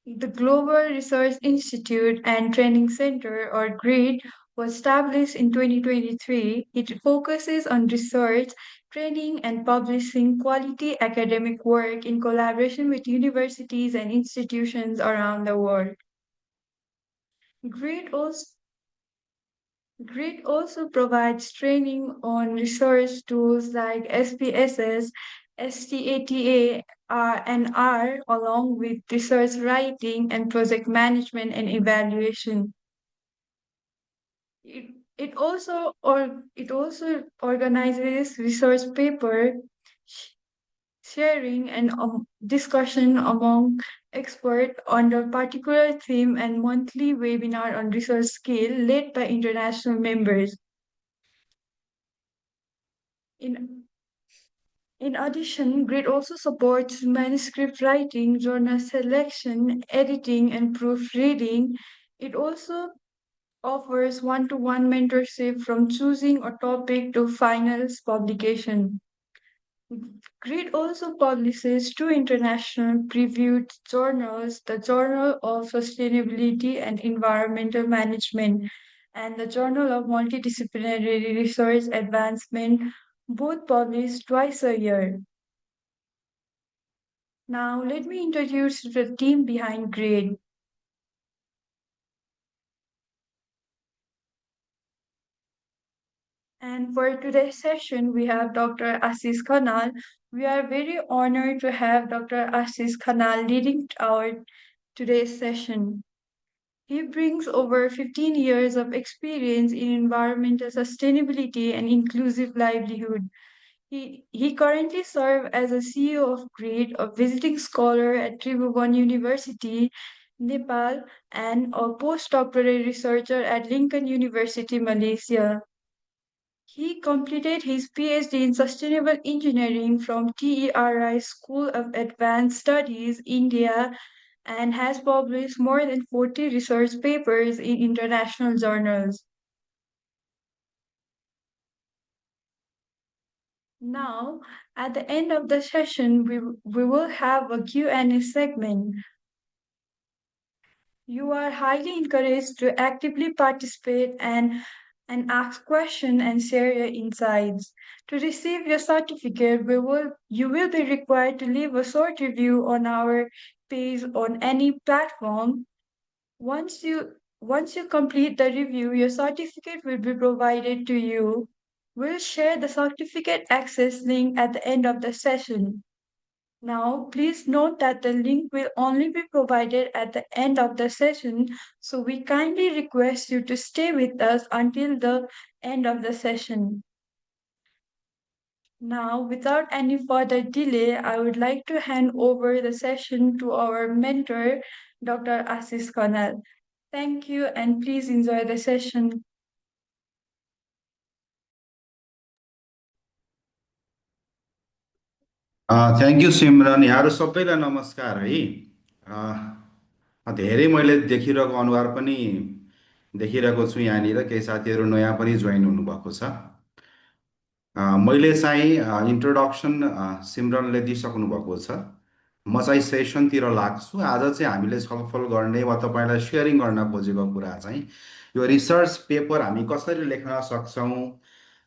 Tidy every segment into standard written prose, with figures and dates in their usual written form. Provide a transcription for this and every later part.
The Global Research Institute and Training Center, or GRID, was established in 2023. It focuses on research, training, and publishing quality academic work in collaboration with universities and institutions around the world. GRID also GRID also provides training on research tools like SPSS, STATA, and R, along with research writing and project management and evaluation. It, it also organizes research paper sharing and discussion among experts on the particular theme and monthly webinar on research scale led by international members. In In addition, GRID also supports manuscript writing, journal selection, editing, and proofreading. It also offers one-to-one mentorship from choosing a topic to finals publication. GRID also publishes two international previewed journals, the Journal of Sustainability and Environmental Management and the Journal of Multidisciplinary Research Advancement, both published twice a year. Now, let me introduce the team behind GRID. And for today's session, we have Dr. Assis Khanal. We are very honored to have Dr. Assis Khanal leading our today's session. He brings over 15 years of experience in environmental sustainability and inclusive livelihood. He currently serves as a CEO of GRID, a visiting scholar at Tribhuvan University, Nepal, and a postdoctoral researcher at Lincoln University, Malaysia. He completed his PhD in Sustainable Engineering from TERI School of Advanced Studies, India, and has published more than 40 research papers in international journals. Now, at the end of the session, we will have a Q&A segment. You are highly encouraged to actively participate and ask questions and share your insights. To receive your certificate, you will be required to leave a short review on our page on any platform. Once you complete the review, your certificate will be provided to you. We'll share the certificate access link at the end of the session. Now, please note that the link will only be provided at the end of the session, so we kindly request you to stay with us until the end of the session. Now, without any further delay, I would like to hand over the session to our mentor, Dr. Assis Khanal. Thank you, and please enjoy the session. Thank you Simran. यहाँहरू सबैलाई नमस्कार है। धेरै मैले देखिरहेको अनुहार पनि देखिरहेको छु। यहाँनिर केही साथीहरू नयाँ पनि जोइन हुनुभएको छ। मैले चाहिँ इन्ट्रोडक्सन सिमरनले दिइसक्नु भएको छ। म चाहिँ सेसनतिर लाग्छु। आज चाहिँ हामीले छलफल गर्ने वा तपाईँलाई सेयरिङ गर्न खोजेको कुरा चाहिँ यो रिसर्च पेपर हामी कसरी लेख्न सक्छौँ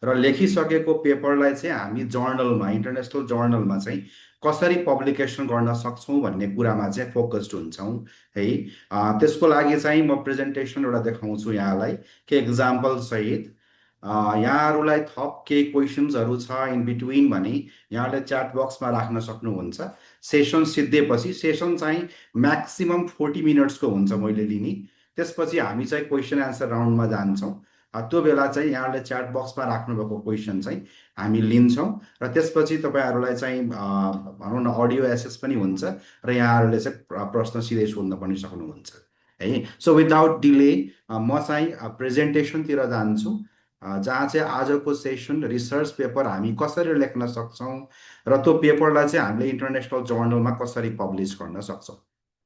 र लेखिसकेको पेपरलाई चाहिँ हामी जर्नलमा, इन्टरनेसनल जर्नलमा चाहिँ कसरी पब्लिकेसन गर्न सक्छौँ भन्ने कुरामा चाहिँ फोकस्ड हुन्छौँ है। त्यसको लागि चाहिँ म प्रेजेन्टेसन एउटा देखाउँछु यहाँलाई के इक्जाम्पल सहित। यहाँहरूलाई थप केही क्वेसन्सहरू छ इन बिट्विन भने यहाँले च्याट बक्समा राख्न सक्नुहुन्छ। सेसन सिद्धिएपछि सेसन चाहिँ म्याक्सिमम् 40 मिनट्सको हुन्छ मैले लिने। त्यसपछि हामी चाहिँ क्वेसन एन्सर राउन्डमा जान्छौँ। त्यो बेला चाहिँ यहाँले च्याट बक्समा राख्नुभएको क्वेसन चाहिँ हामी लिन्छौँ र त्यसपछि तपाईँहरूलाई चाहिँ भनौँ न अडियो एसेस पनि हुन्छ र यहाँहरूले चाहिँ प्रश्न सिधै सोध्न पनि सक्नुहुन्छ है। सो विदाउट डिले म चाहिँ प्रेजेन्टेसनतिर जान्छु जहाँ चाहिँ आजको सेसन रिसर्च पेपर हामी कसरी लेख्न सक्छौँ र त्यो पेपरलाई चाहिँ हामीले इन्टरनेसनल जर्नलमा कसरी पब्लिस गर्न सक्छौँ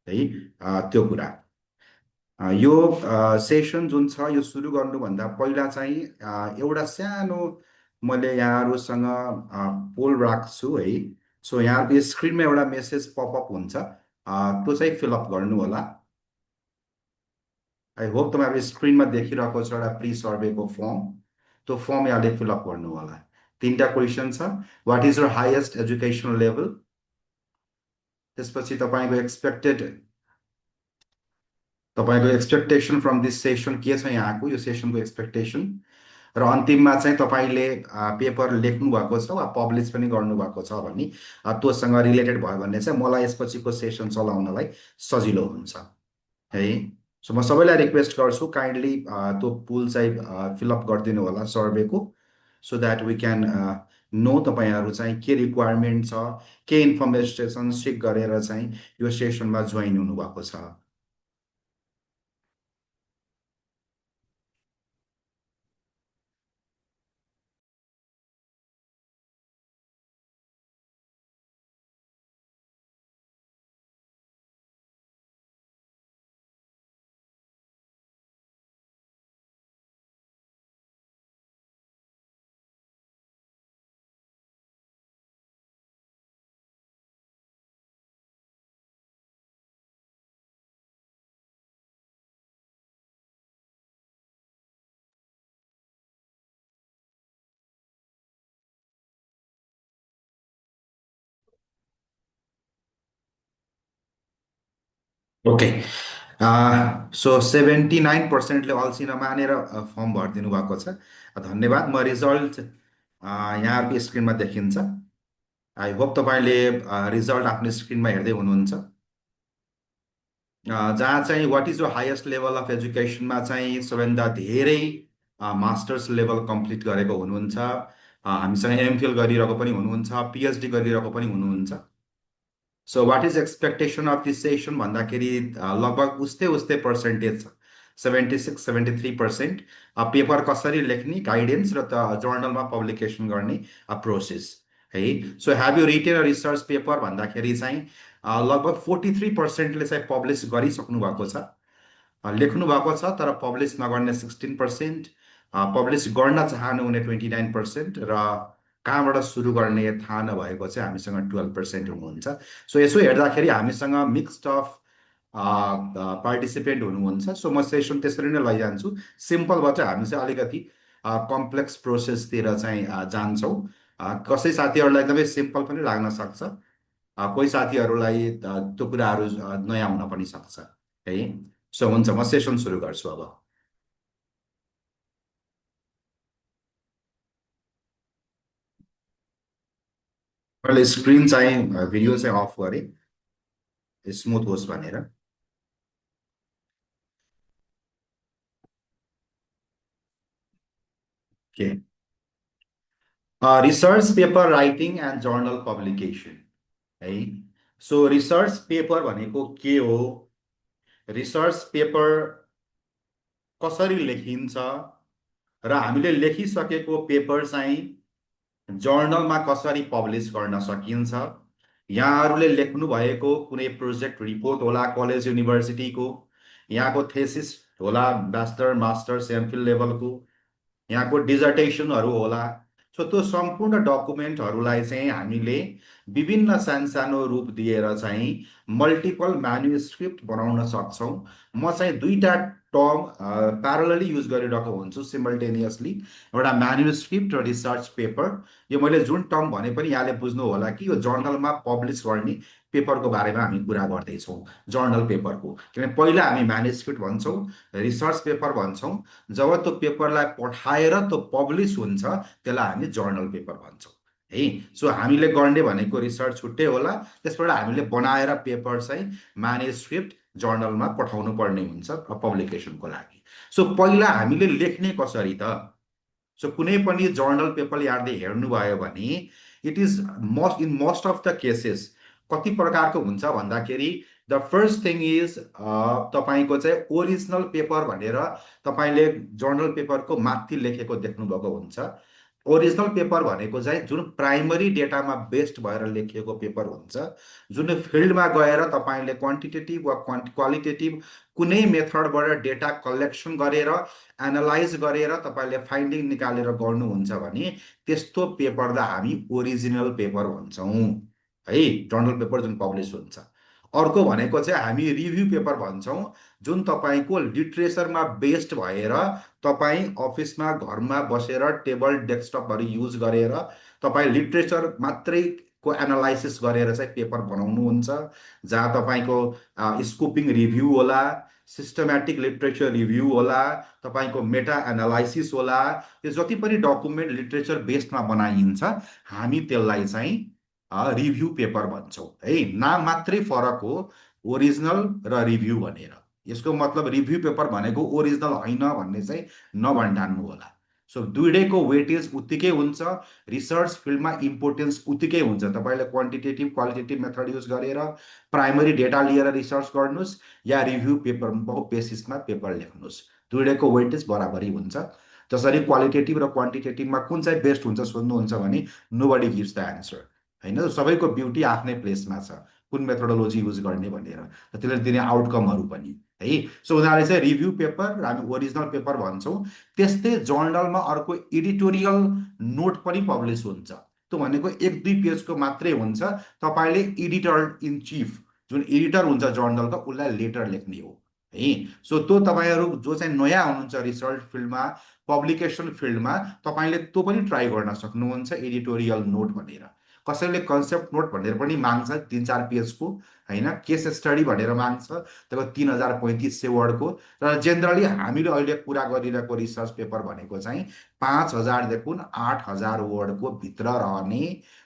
है। त्यो कुरा यो सेसन जुन छ यो सुरु गर्नुभन्दा पहिला चाहिँ एउटा सानो मैले यहाँहरूसँग पोल राख्छु है। सो यहाँको स्क्रिनमा एउटा मेसेज पपअप हुन्छ। त्यो चाहिँ फिलअप गर्नु होला। आई होप तपाईँहरू स्क्रिनमा देखिरहेको छ एउटा प्री सर्वेको फर्म। त्यो फर्म यहाँले फिलअप गर्नु होला। तिनवटा क्वेसन छ। What is your highest educational level, त्यसपछि तपाईँको एक्सपेक्टेसन फ्रम दिस सेसन के छ, यहाँको यो सेसनको एक्सपेक्टेसन, र अन्तिममा चाहिँ तपाईँले पेपर लेख्नु भएको छ वा पब्लिस पनि गर्नुभएको छ भने त्योसँग रिलेटेड भयो भने चाहिँ मलाई यसपछिको सेसन चलाउनलाई सजिलो हुन्छ है। सो म सबैलाई रिक्वेस्ट गर्छु काइन्डली त्यो पुल चाहिँ फिलअप गरिदिनु होला सर्वेको, so that we can know तपाईँहरू चाहिँ के रिक्वायरमेन्ट छ, के इन्फर्मेसन सिक गरेर चाहिँ यो सेसनमा जोइन हुनुभएको छ। ओके, सो 79%ले अल्छी नमानेर फर्म भरिदिनु भएको छ। धन्यवाद। म रिजल्ट यहाँको स्क्रिनमा देखिन्छ। आई होप तपाईँले रिजल्ट आफ्नो स्क्रिनमा हेर्दै हुनुहुन्छ। जहाँ चाहिँ वाट इज यो हाइएस्ट लेभल अफ एजुकेसनमा चाहिँ सबैभन्दा धेरै मास्टर्स लेभल कम्प्लिट गरेको हुनुहुन्छ, हामीसँग एमफिल गरिरहेको पनि हुनुहुन्छ, पिएचडी गरिरहेको पनि हुनुहुन्छ। So what is expectation of this session भन्दाखेरि लगभग उस्तै उस्तै पर्सेन्टेज छ, 76-73%। पेपर कसरी लेख्ने गाइडेन्स र जर्नलमा पब्लिकेसन गर्ने प्रोसेस है। So have you written a research paper भन्दाखेरि चाहिँ लगभग 43%ले चाहिँ पब्लिस गरिसक्नु भएको छ, लेख्नु भएको छ, तर पब्लिस नगर्ने 16%, पब्लिस गर्न चाहनुहुने 29%, र कहाँबाट सुरु गर्ने थाहा नभएको चाहिँ हामीसँग 12% हुनुहुन्छ। सो यसो हेर्दाखेरि हामीसँग मिक्स्ड अफ पार्टिसिपेन्ट हुनुहुन्छ। सो म सेसन त्यसरी नै लैजान्छु। सिम्पलबाट हामी चाहिँ अलिकति कम्प्लेक्स प्रोसेसतिर चाहिँ जान्छौँ। कसै साथीहरूलाई एकदमै सिम्पल पनि लाग्न सक्छ, कोही साथीहरूलाई त्यो कुराहरू नयाँ हुन पनि सक्छ है। सो हुन्छ, म सेसन सुरु गर्छु अब। मैले स्क्रिन चाहिँ भिडियो चाहिँ अफ गरेँ स्मुथ होस् भनेर। के research paper writing and journal publication है। सो रिसर्च पेपर भनेको के हो, रिसर्च पेपर कसरी लेखिन्छ, र हामीले लेखिसकेको पेपर चाहिँ जर्नलमा कसरी पब्लिस गर्न सकिन्छ, यहाँहरूले लेख्नु भएको कुनै प्रोजेक्ट रिपोर्ट होला कलेज युनिभर्सिटीको, यहाँको थेसिस होला ब्याचलर मास्टर्स एमफिल लेभलको, यहाँको डिजर्टेसनहरू होला। सो त्यो सम्पूर्ण डकुमेन्टहरूलाई चाहिँ हामीले विभिन्न सानसानो रूप दिएर चाहिँ मल्टिपल म्यानुस्क्रिप्ट बनाउन सक्छौँ। म चाहिँ दुईवटा टर्म प्यारलली युज गरिरहेको हुन्छु सिमल्टेनियसली, एउटा म्यानुस्क्रिप्ट र रिसर्च पेपर। यो मैले जुन टर्म भने पनि यहाँले बुझ्नु होला कि यो जर्नलमा पब्लिस गर्ने पेपरको बारेमा हामी कुरा गर्दैछौँ, जर्नल पेपरको। किनभने पहिला हामी म्यानुस्क्रिप्ट भन्छौँ, रिसर्च पेपर भन्छौँ, जब त्यो पेपरलाई पठाएर त्यो पब्लिस हुन्छ त्यसलाई हामी जर्नल पेपर भन्छौँ है। सो हामीले गर्ने भनेको रिसर्च छुट्टै होला, त्यसबाट हामीले बनाएर पेपर चाहिँ म्यानुस्क्रिप्ट जर्नलमा पठाउनु पर्ने हुन्छ पब्लिकेसनको लागि। सो पहिला हामीले लेख्ने कसरी त, सो कुनै पनि जर्नल पेपर यहाँले हेर्नुभयो भने it is most of the cases कति प्रकारको हुन्छ भन्दाखेरि द फर्स्ट थिङ इज तपाईँको चाहिँ ओरिजिनल पेपर भनेर तपाईँले जर्नल पेपरको माथि लेखेको देख्नुभएको हुन्छ। ओरिजिनल पेपर भनेको चाहिँ जुन प्राइमरी डेटामा बेस्ड भएर लेखिएको पेपर हुन्छ, जुन फिल्डमा गएर तपाईँले क्वान्टिटेटिभ वा क्वालिटेटिभ कुनै मेथडबाट डेटा कलेक्सन गरेर एनालाइज गरेर तपाईँले फाइन्डिङ निकालेर गर्नुहुन्छ भने त्यस्तो पेपरलाई हामी ओरिजिनल पेपर भन्छौँ है, जर्नल पेपर जुन पब्लिस हुन्छ। अर्को भनेको चाहिँ हामी रिभ्यू पेपर भन्छौँ, जुन तपाईँको लिट्रेचरमा बेस्ड भएर तपाईँ अफिसमा घरमा बसेर टेबल डेस्कटपहरू युज गरेर तपाईँ लिट्रेचर मात्रैको एनालाइसिस गरेर चाहिँ पेपर बनाउनुहुन्छ, जहाँ तपाईँको स्कोपिङ रिभ्यू होला, सिस्टमेटिक लिट्रेचर रिभ्यू होला, तपाईँको मेटा एनालाइसिस होला। यो जति पनि डकुमेन्ट लिट्रेचर बेस्डमा बनाइन्छ हामी त्यसलाई चाहिँ रिभ्यू पेपर भन्छौँ है। नाम मात्रै फरक हो, ओरिजिनल र रिभ्यू भनेर। यसको मतलब रिभ्यू पेपर भनेको ओरिजिनल होइन भन्ने चाहिँ नभन्डान्नु होला। सो दुइटैको वेटेज उत्तिकै हुन्छ, रिसर्च फिल्डमा इम्पोर्टेन्स उत्तिकै हुन्छ। तपाईँले क्वान्टिटेटिभ क्वालिटेटिभ मेथड युज गरेर प्राइमरी डेटा लिएर रिसर्च गर्नुहोस् या रिभ्यू पेपर बेसिसमा पेपर लेख्नुहोस्, दुइटैको वेटेज बराबरी हुन्छ। जसरी क्वालिटेटिभ र क्वान्टिटेटिभमा कुन चाहिँ बेस्ट हुन्छ सोध्नुहुन्छ भने नोबडी गिभ्स द एन्सर होइन। सबैको ब्युटी आफ्नै प्लेसमा छ, कुन मेथोडोलोजी युज गर्ने भनेर, र त्यसले दिने आउटकमहरू पनि है। सो उनीहरूले चाहिँ रिभ्यू पेपर हामी ओरिजिनल पेपर भन्छौँ। त्यस्तै जर्नलमा अर्को एडिटोरियल नोट पनि पब्लिस हुन्छ। त्यो भनेको 1-2 पेजको मात्रै हुन्छ। तपाईँले एडिटर इन चिफ, जुन एडिटर हुन्छ जर्नलको, उसलाई लेटर लेख्ने हो है। सो त्यो तपाईँहरू जो चाहिँ नयाँ हुनुहुन्छ रिसर्च फिल्डमा, पब्लिकेसन फिल्डमा, तपाईँले त्यो पनि ट्राई गर्न सक्नुहुन्छ, एडिटोरियल नोट भनेर। कसैले कन्सेप्ट नोट भनेर पनि माग्छ 3-4 पेजको होइन, केस स्टडी भनेर माग्छ तपाईँको 3000-3500 वर्डको। र जेनरली हामीले अहिले कुरा गरिरहेको रिसर्च पेपर भनेको चाहिँ 5000देखि 8000 वर्डको भित्र रहने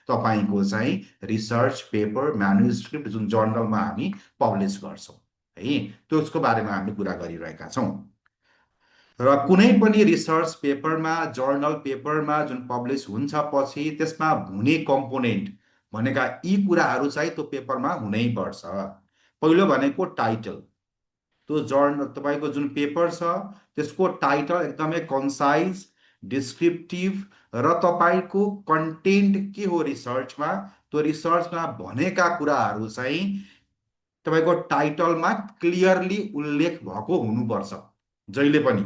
तपाईँको चाहिँ रिसर्च पेपर म्यानुस्क्रिप्ट जुन जर्नलमा हामी पब्लिस गर्छौँ है, त्यसको बारेमा हामी कुरा गरिरहेका छौँ। र कुनै पनि रिसर्च पेपरमा, जर्नल पेपरमा जुन पब्लिस हुन्छ पछि त्यसमा हुने कम्पोनेन्ट भनेका यी कुराहरू चाहिँ त्यो पेपरमा हुनैपर्छ। पहिलो भनेको टाइटल। त्यो जर्नल तपाईँको जुन पेपर छ त्यसको टाइटल एकदमै कन्साइज, डिस्क्रिप्टिभ र तपाईँको कन्टेन्ट के हो रिसर्चमा, त्यो रिसर्चमा भनेका कुराहरू चाहिँ तपाईँको टाइटलमा क्लियरली उल्लेख भएको हुनुपर्छ जहिले पनि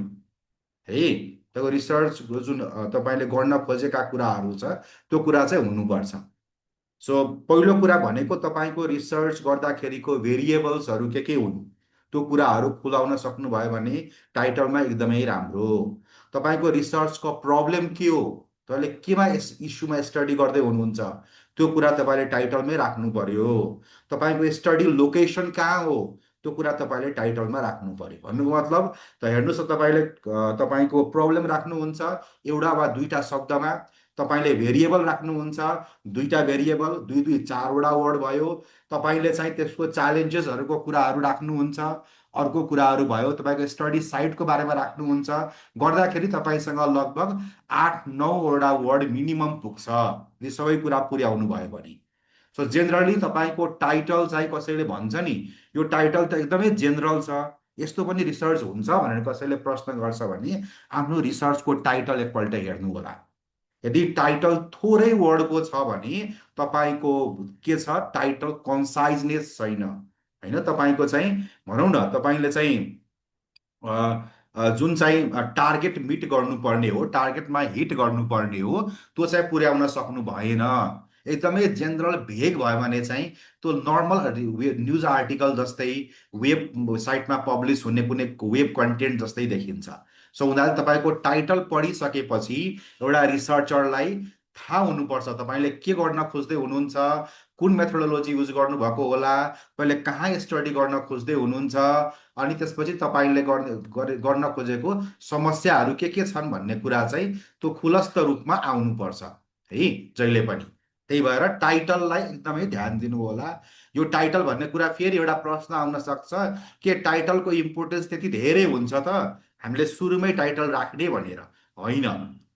है। त्यो रिसर्च जुन तपाईँले गर्न खोजेका कुराहरू छ त्यो कुरा चाहिँ हुनुपर्छ। सो पहिलो कुरा भनेको तपाईँको रिसर्च गर्दाखेरिको भेरिएबल्सहरू के हुन् त्यो कुराहरू खुलाउन सक्नुभयो भने टाइटलमा एकदमै राम्रो। तपाईँको रिसर्चको प्रब्लम के हो, तपाईँले केमा यस इस्युमा स्टडी गर्दै हुनुहुन्छ त्यो कुरा तपाईँले टाइटलमै राख्नु पर्यो। तपाईँको स्टडी लोकेसन कहाँ हो त्यो कुरा तपाईँले टाइटलमा राख्नु पर्यो। भन्नुको मतलब त हेर्नुहोस्, तपाईँले तपाईँको प्रब्लम राख्नुहुन्छ एउटा वा दुईटा शब्दमा, तपाईँले भेरिएबल राख्नुहुन्छ दुईटा भेरिएबल, 2-2 4वटा वर्ड भयो, तपाईँले चाहिँ त्यसको च्यालेन्जेसहरूको कुराहरू राख्नुहुन्छ, अर्को कुराहरू भयो तपाईँको स्टडी साइटको बारेमा राख्नुहुन्छ, गर्दाखेरि तपाईँसँग लगभग 8-9वटा वर्ड मिनिमम पुग्छ यी सबै कुरा पुर्याउनु भयो भने। सो जेनरली तपाईँको टाइटल चाहिँ कसैले भन्छ नि यो टाइटल त एकदमै जेनरल छ, यस्तो पनि रिसर्च हुन्छ भनेर कसैले प्रश्न गर्छ भने आफ्नो रिसर्चको टाइटल एकपल्ट हेर्नु होला। यदि टाइटल थोरै वर्डको छ भने तपाईँको के छ, टाइटल कन्साइजनेस छैन होइन। तपाईँको चाहिँ भनौँ न तपाईँले चाहिँ जुन चाहिँ टार्गेट मिट गर्नुपर्ने हो, टार्गेटमा हिट गर्नुपर्ने हो, त्यो चाहिँ पुर्याउन सक्नु भएन। एकदमै जेनरल भेग भयो भने चाहिँ त्यो नर्मल न्युज आर्टिकल जस्तै, वेब साइटमा पब्लिस हुने कुनै वेब कन्टेन्ट जस्तै देखिन्छ। सो उनीहरूले तपाईँको टाइटल पढिसकेपछि एउटा रिसर्चरलाई थाहा हुनुपर्छ तपाईँले के गर्न खोज्दै हुनुहुन्छ, कुन मेथोडोलोजी युज गर्नुभएको होला, तपाईँले कहाँ स्टडी गर्न खोज्दै हुनुहुन्छ, अनि त्यसपछि तपाईँले गर्न खोजेको समस्याहरू के छन् भन्ने कुरा चाहिँ त्यो खुलस्त रूपमा आउनुपर्छ है जहिले पनि। त्यही भएर टाइटललाई एकदमै ध्यान दिनु होला। यो टाइटल भन्ने कुरा फेरि एउटा प्रश्न आउन सक्छ, के टाइटलको इम्पोर्टेन्स त्यति धेरै हुन्छ त हामीले सुरुमै टाइटल राख्ने भनेर? होइन,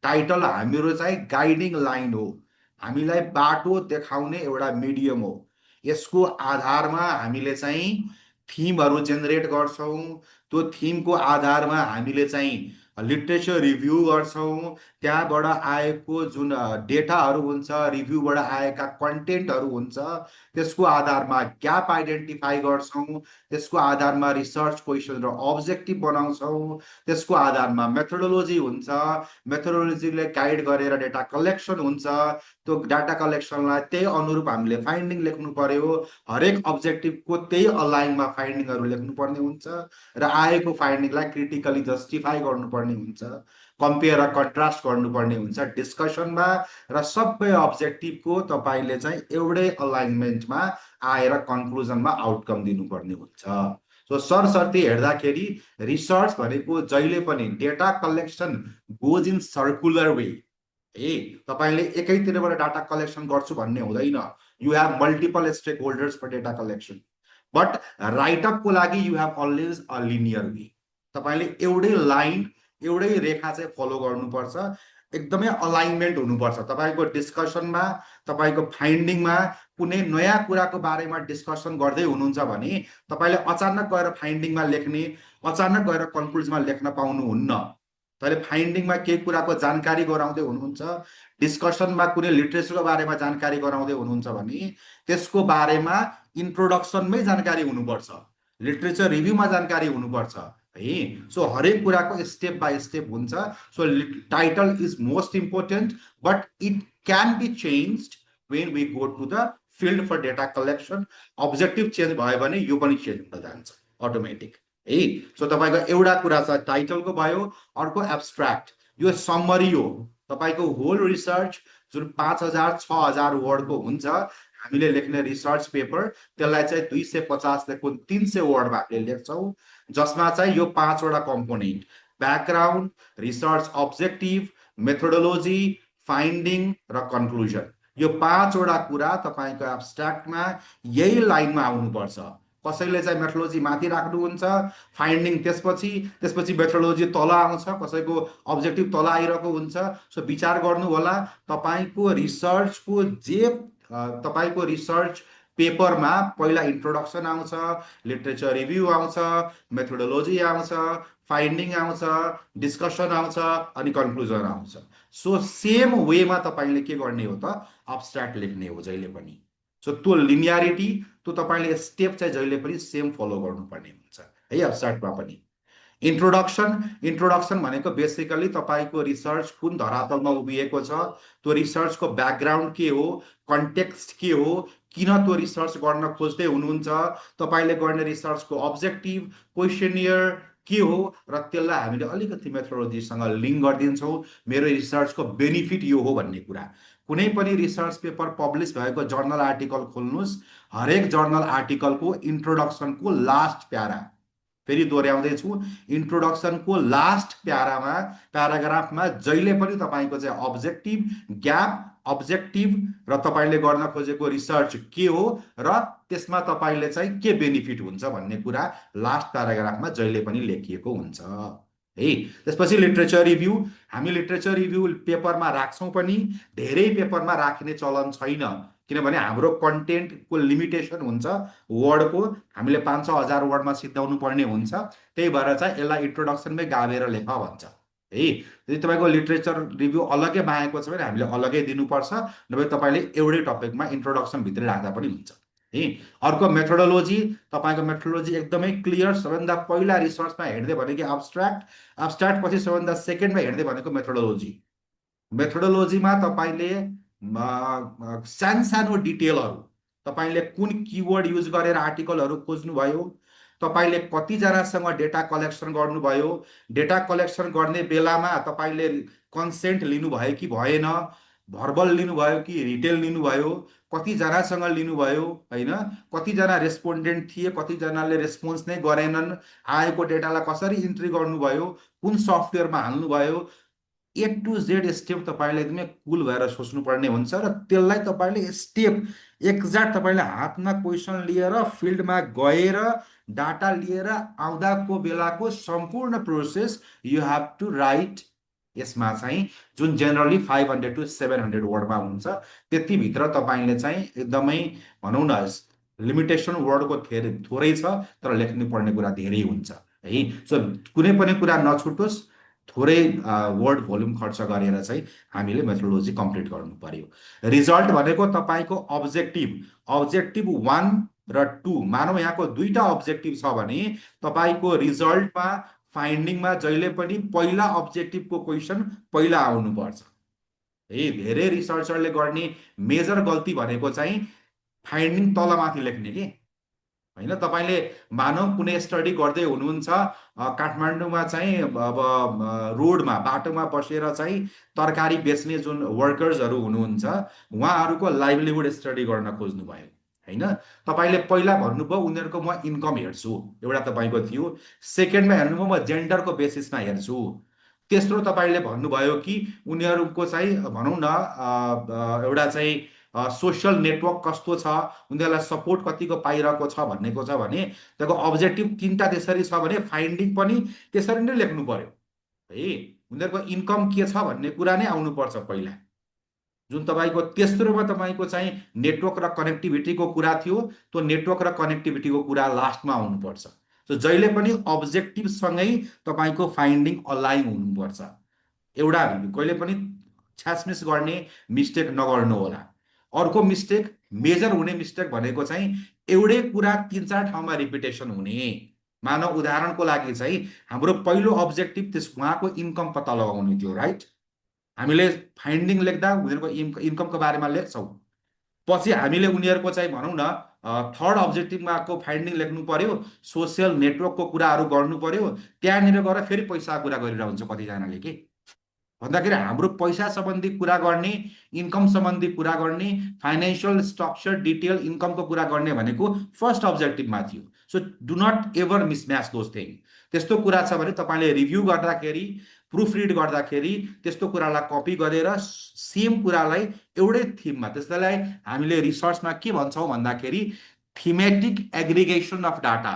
टाइटल हाम्रो चाहिँ गाइडिङ लाइन हो, हामीलाई बाटो देखाउने एउटा मिडियम हो। यसको आधारमा हामीले चाहिँ थिमहरू जेनेरेट गर्छौँ, त्यो थिमको आधारमा हामीले चाहिँ लिट्रेचर रिभ्यू गर्छौँ। त्यहाँबाट आएको जुन डेटाहरू हुन्छ, रिभ्यूबाट आएका कन्टेन्टहरू हुन्छ, त्यसको आधारमा ग्याप आइडेन्टिफाई गर्छौँ। त्यसको आधारमा रिसर्च क्वेसन र अब्जेक्टिभ बनाउँछौँ। त्यसको आधारमा मेथोडोलोजी हुन्छ, मेथोडोलोजीले गाइड गरेर डेटा कलेक्सन हुन्छ। त्यो डाटा कलेक्सनलाई त्यही अनुरूप हामीले फाइन्डिङ लेख्नु पर्यो। हरेक अब्जेक्टिभको त्यही अलाइनमा फाइन्डिङहरू लेख्नुपर्ने हुन्छ र आएको फाइन्डिङलाई क्रिटिकली जस्टिफाई गर्नुपर्ने हुन्छ, कम्पेयर र कन्ट्रास्ट गर्नुपर्ने हुन्छ डिस्कसनमा। र सबै अब्जेक्टिभको तपाईँले चाहिँ एउटै अलाइनमेन्टमा आएर कन्क्लुजनमा आउटकम दिनुपर्ने हुन्छ। सो सरसर्ती हेर्दाखेरि रिसर्च भनेको जहिले पनि data collection goes in circular way. ए तपाईँले एकैतिरबाट डाटा कलेक्सन गर्छु भन्ने हुँदैन। You have multiple stakeholders for data collection, but राइटअपको लागि you have always a linear way. तपाईँले एउटै लाइन, एउटै रेखा चाहिँ फलो गर्नुपर्छ। एकदमै अलाइनमेन्ट हुनुपर्छ। तपाईँको डिस्कसनमा, तपाईँको फाइन्डिङमा कुनै नयाँ कुराको बारेमा डिस्कसन गर्दै हुनुहुन्छ भने तपाईँले अचानक गएर फाइन्डिङमा लेख्ने, अचानक गएर कन्क्लुजनमा लेख्न पाउनुहुन्न। तपाईँले फाइन्डिङमा केही कुराको जानकारी गराउँदै हुनुहुन्छ, डिस्कसनमा कुनै लिट्रेचरको बारेमा जानकारी गराउँदै हुनुहुन्छ भने त्यसको बारेमा इन्ट्रोडक्सनमै जानकारी हुनुपर्छ, लिट्रेचर रिभ्यूमा जानकारी हुनुपर्छ है। सो हरेक कुराको स्टेप बाई स्टेप हुन्छ। So title is most important, but it can be changed when we go to the field for data collection. Objective change भयो भने यो पनि चेन्ज हुन जान्छ अटोमेटिक है। सो तपाईँको एउटा कुरा छ टाइटलको भयो, अर्को एब्स्ट्र्याक्ट, यो समरी हो। तपाईँको होल रिसर्च जुन 5000 6000 वर्डको हुन्छ, हामीले लेख्ने रिसर्च पेपर, त्यसलाई चाहिँ 250देखि 300 वर्डमा हामीले लेख्छौँ, जसमा चाहिँ यो 5वटा component background, research objective, methodology, finding र कन्क्लुजन, यो 5वटा कुरा तपाईँको एब्स्ट्र्याक्टमा यही लाइनमा आउनुपर्छ। कसैले चाहिँ मेथोडोलोजी माथि राख्नुहुन्छ, फाइन्डिङ त्यसपछि, त्यसपछि मेथोडोलोजी तल आउँछ, कसैको अब्जेक्टिभ तल आइरहेको हुन्छ। सो विचार गर्नु होला, तपाईँको रिसर्चको जे तपाईँको रिसर्च पेपरमा पहिला इन्ट्रोडक्सन आउँछ, लिट्रेचर रिभ्यू आउँछ, मेथोडोलोजी आउँछ, फाइन्डिङ आउँछ, डिस्कसन आउँछ अनि कन्क्लुजन आउँछ। सो सेम वेमा तपाईँले के गर्ने हो त, अब्स्ट्र्याक्ट लेख्ने हो जहिले पनि। सो त्यो लिनियरिटी, त्यो तपाईँले स्टेप चाहिँ जहिले पनि सेम फलो गर्नुपर्ने हुन्छ है एब्स्ट्र्याक्टमा पनि। इन्ट्रोडक्सन भनेको बेसिकली तपाईँको रिसर्च कुन धरातलमा उभिएको छ, त्यो रिसर्चको ब्याकग्राउन्ड के हो, कन्टेक्स्ट के हो, किन त्यो रिसर्च गर्न खोज्दै हुनुहुन्छ, तपाईँले गर्ने रिसर्चको अब्जेक्टिभ, क्वेसनियर के हो, र त्यसलाई हामीले अलिकति मेथोडोलोजीसँग लिङ्क गरिदिन्छौँ। मेरो रिसर्चको बेनिफिट यो हो भन्ने कुरा। कुनै पनि रिसर्च पेपर पब्लिस भएको जर्नल आर्टिकल खोल्नुहोस्, हरेक जर्नल आर्टिकलको इन्ट्रोडक्सनको लास्ट प्यारा, फेरि दोहोऱ्याउँदैछु, इन्ट्रोडक्सनको लास्ट प्याराग्राफमा जहिले पनि तपाईँको चाहिँ अब्जेक्टिभ, ग्याप, अब्जेक्टिभ र तपाईँले गर्न खोजेको रिसर्च के हो र त्यसमा तपाईँले चाहिँ के बेनिफिट हुन्छ भन्ने कुरा लास्ट प्याराग्राफमा जहिले पनि लेखिएको हुन्छ है। त्यसपछि लिट्रेचर रिभ्यू, हामी लिट्रेचर रिभ्यू पेपरमा राख्छौँ पनि, धेरै पेपरमा राखिने चलन छैन, किनभने हाम्रो कन्टेन्टको लिमिटेसन हुन्छ वर्डको, हामीले 500,000 वर्डमा सिद्धाउनु पर्ने हुन्छ। त्यही भएर चाहिँ यसलाई इन्ट्रोडक्सनमै गाभेर लेख भन्छ है। यदि तपाईँको लिट्रेचर रिभ्यू अलग्गै मागेको छ भने हामीले अलग्गै दिनुपर्छ, नभए तपाईँले एउटै टपिकमा इन्ट्रोडक्सनभित्र राख्दा पनि हुन्छ है। अर्को मेथोडोलोजी, तपाईँको मेथोडोलोजी एकदमै क्लियर। सबभन्दा पहिला रिसर्चमा हेर्दै भनेको एब्स्ट्र्याक्ट, एब्स्ट्र्याक्ट पछि सबभन्दा सेकेन्डमा हेर्दै भनेको मेथोडोलोजी। मेथोडोलोजीमा तपाईँले सानसानो डिटेलहरू, तपाईँले कुन किवर्ड युज गरेर आर्टिकलहरू खोज्नुभयो, तपाईँले कतिजनासँग डेटा कलेक्सन गर्नुभयो, डेटा कलेक्सन गर्ने बेलामा तपाईँले कन्सेन्ट लिनुभयो कि भएन, भर्बल लिनुभयो कि रिटेल लिनुभयो, कतिजनासँग लिनुभयो होइन, कतिजना रेस्पोन्डेन्ट थिए, कतिजनाले रेस्पोन्स नै गरेनन्, आएको डेटालाई कसरी इन्ट्री गर्नुभयो, कुन सफ्टवेयरमा हाल्नुभयो, ए टु जेड स्टेप तपाईँले एकदमै कुल भएर सोच्नुपर्ने हुन्छ। र त्यसलाई तपाईँले स्टेप एक्ज्याक्ट तपाईँले हातमा क्वेसन लिएर फिल्डमा गएर डाटा लिएर आउँदाको बेलाको सम्पूर्ण process you have to write. यसमा चाहिँ जुन जेनरली 500 to 700 वर्डमा हुन्छ, त्यतिभित्र तपाईँले चाहिँ एकदमै भनौँ न लिमिटेसन वर्डको थोरै छ, तर लेख्नु पर्ने कुरा धेरै हुन्छ है। सो कुनै पनि कुरा नछुटोस्, थोरै वर्ड भोल्युम खर्च गरेर चाहिँ हामीले मेथोडोलोजी कम्प्लिट गर्नु पर्यो। रिजल्ट भनेको तपाईँको अब्जेक्टिभ 1 र 2, मानौ यहाँको दुईटा अब्जेक्टिभ छ भने तपाईँको रिजल्टमा फाइन्डिङमा जहिले पनि पहिला अब्जेक्टिभको क्वेसन पहिला आउनुपर्छ है। धेरै रिसर्चरले गर्ने मेजर गल्ती भनेको चाहिँ फाइन्डिङ तलमाथि लेख्ने के होइन। तपाईँले मानव कुनै स्टडी गर्दै हुनुहुन्छ, काठमाडौँमा चाहिँ अब रोडमा बाटोमा बसेर चाहिँ तरकारी बेच्ने जुन वर्कर्सहरू हुनुहुन्छ, उहाँहरूको लाइभलीहुड स्टडी गर्न खोज्नुभयो होइन। तपाईँले पहिला भन्नुभयो उनीहरूको म इन्कम हेर्छु, एउटा तपाईँको थियो। सेकेन्डमा हेर्नुभयो म जेन्डरको बेसिसमा हेर्छु। तेस्रो तपाईँले भन्नुभयो कि उनीहरूको चाहिँ भनौँ न एउटा चाहिँ सोसियल नेटवर्क कस्तो छ, उनीहरूलाई सपोर्ट कतिको पाइरहेको छ भन्नेको छ भने त्यहाँको अब्जेक्टिभ तिनवटा त्यसरी छ भने फाइन्डिङ पनि त्यसरी नै लेख्नु पर्यो है। उनीहरूको इन्कम के छ भन्ने कुरा नै आउनुपर्छ पहिला। जुन तपाईँको तेस्रोमा तपाईँको चाहिँ नेटवर्क र कनेक्टिभिटीको कुरा थियो, त्यो नेटवर्क र कनेक्टिभिटीको कुरा लास्टमा आउनुपर्छ। सो जहिले पनि अब्जेक्टिभसँगै तपाईँको फाइन्डिङ अलाइन हुनुपर्छ। एउटा कहिले पनि छ्यासमिस गर्ने मिस्टेक नगर्नु होला। अर्को मिस्टेक, मेजर हुने मिस्टेक भनेको चाहिँ एउटै कुरा 3-4 ठाउँमा रिपिटेसन हुने। मानव उदाहरणको लागि चाहिँ हाम्रो पहिलो अब्जेक्टिभ त्यस उहाँको इन्कम पत्ता लगाउने थियो, राइट। हामीले फाइन्डिङ लेख्दा उनीहरूको इन्कमको बारेमा लेख्छौँ। पछि हामीले उनीहरूको चाहिँ भनौँ न थर्ड अब्जेक्टिभमाको फाइन्डिङ लेख्नु पर्यो, सोसियल नेटवर्कको कुराहरू गर्नु पर्यो। त्यहाँनिर गएर फेरि पैसाको कुरा गरिरहेको हुन्छ कतिजनाले के भन्दाखेरि हाम्रो पैसा सम्बन्धी कुरा गर्ने, इन्कम सम्बन्धी कुरा गर्ने, फाइनेन्सियल स्ट्रक्चर डिटेल इन्कमको कुरा गर्ने भनेको फर्स्ट अब्जेक्टिभमा थियो। So do not ever mismatch those thing. त्यस्तो कुरा छ भने तपाईँले रिभ्यू गर्दाखेरि, प्रुफ रिड गर्दाखेरि त्यस्तो कुरालाई कपी गरेर सेम कुरालाई एउटै थिममा, त्यसलाई हामीले रिसर्चमा के भन्छौँ भन्दाखेरि thematic aggregation of data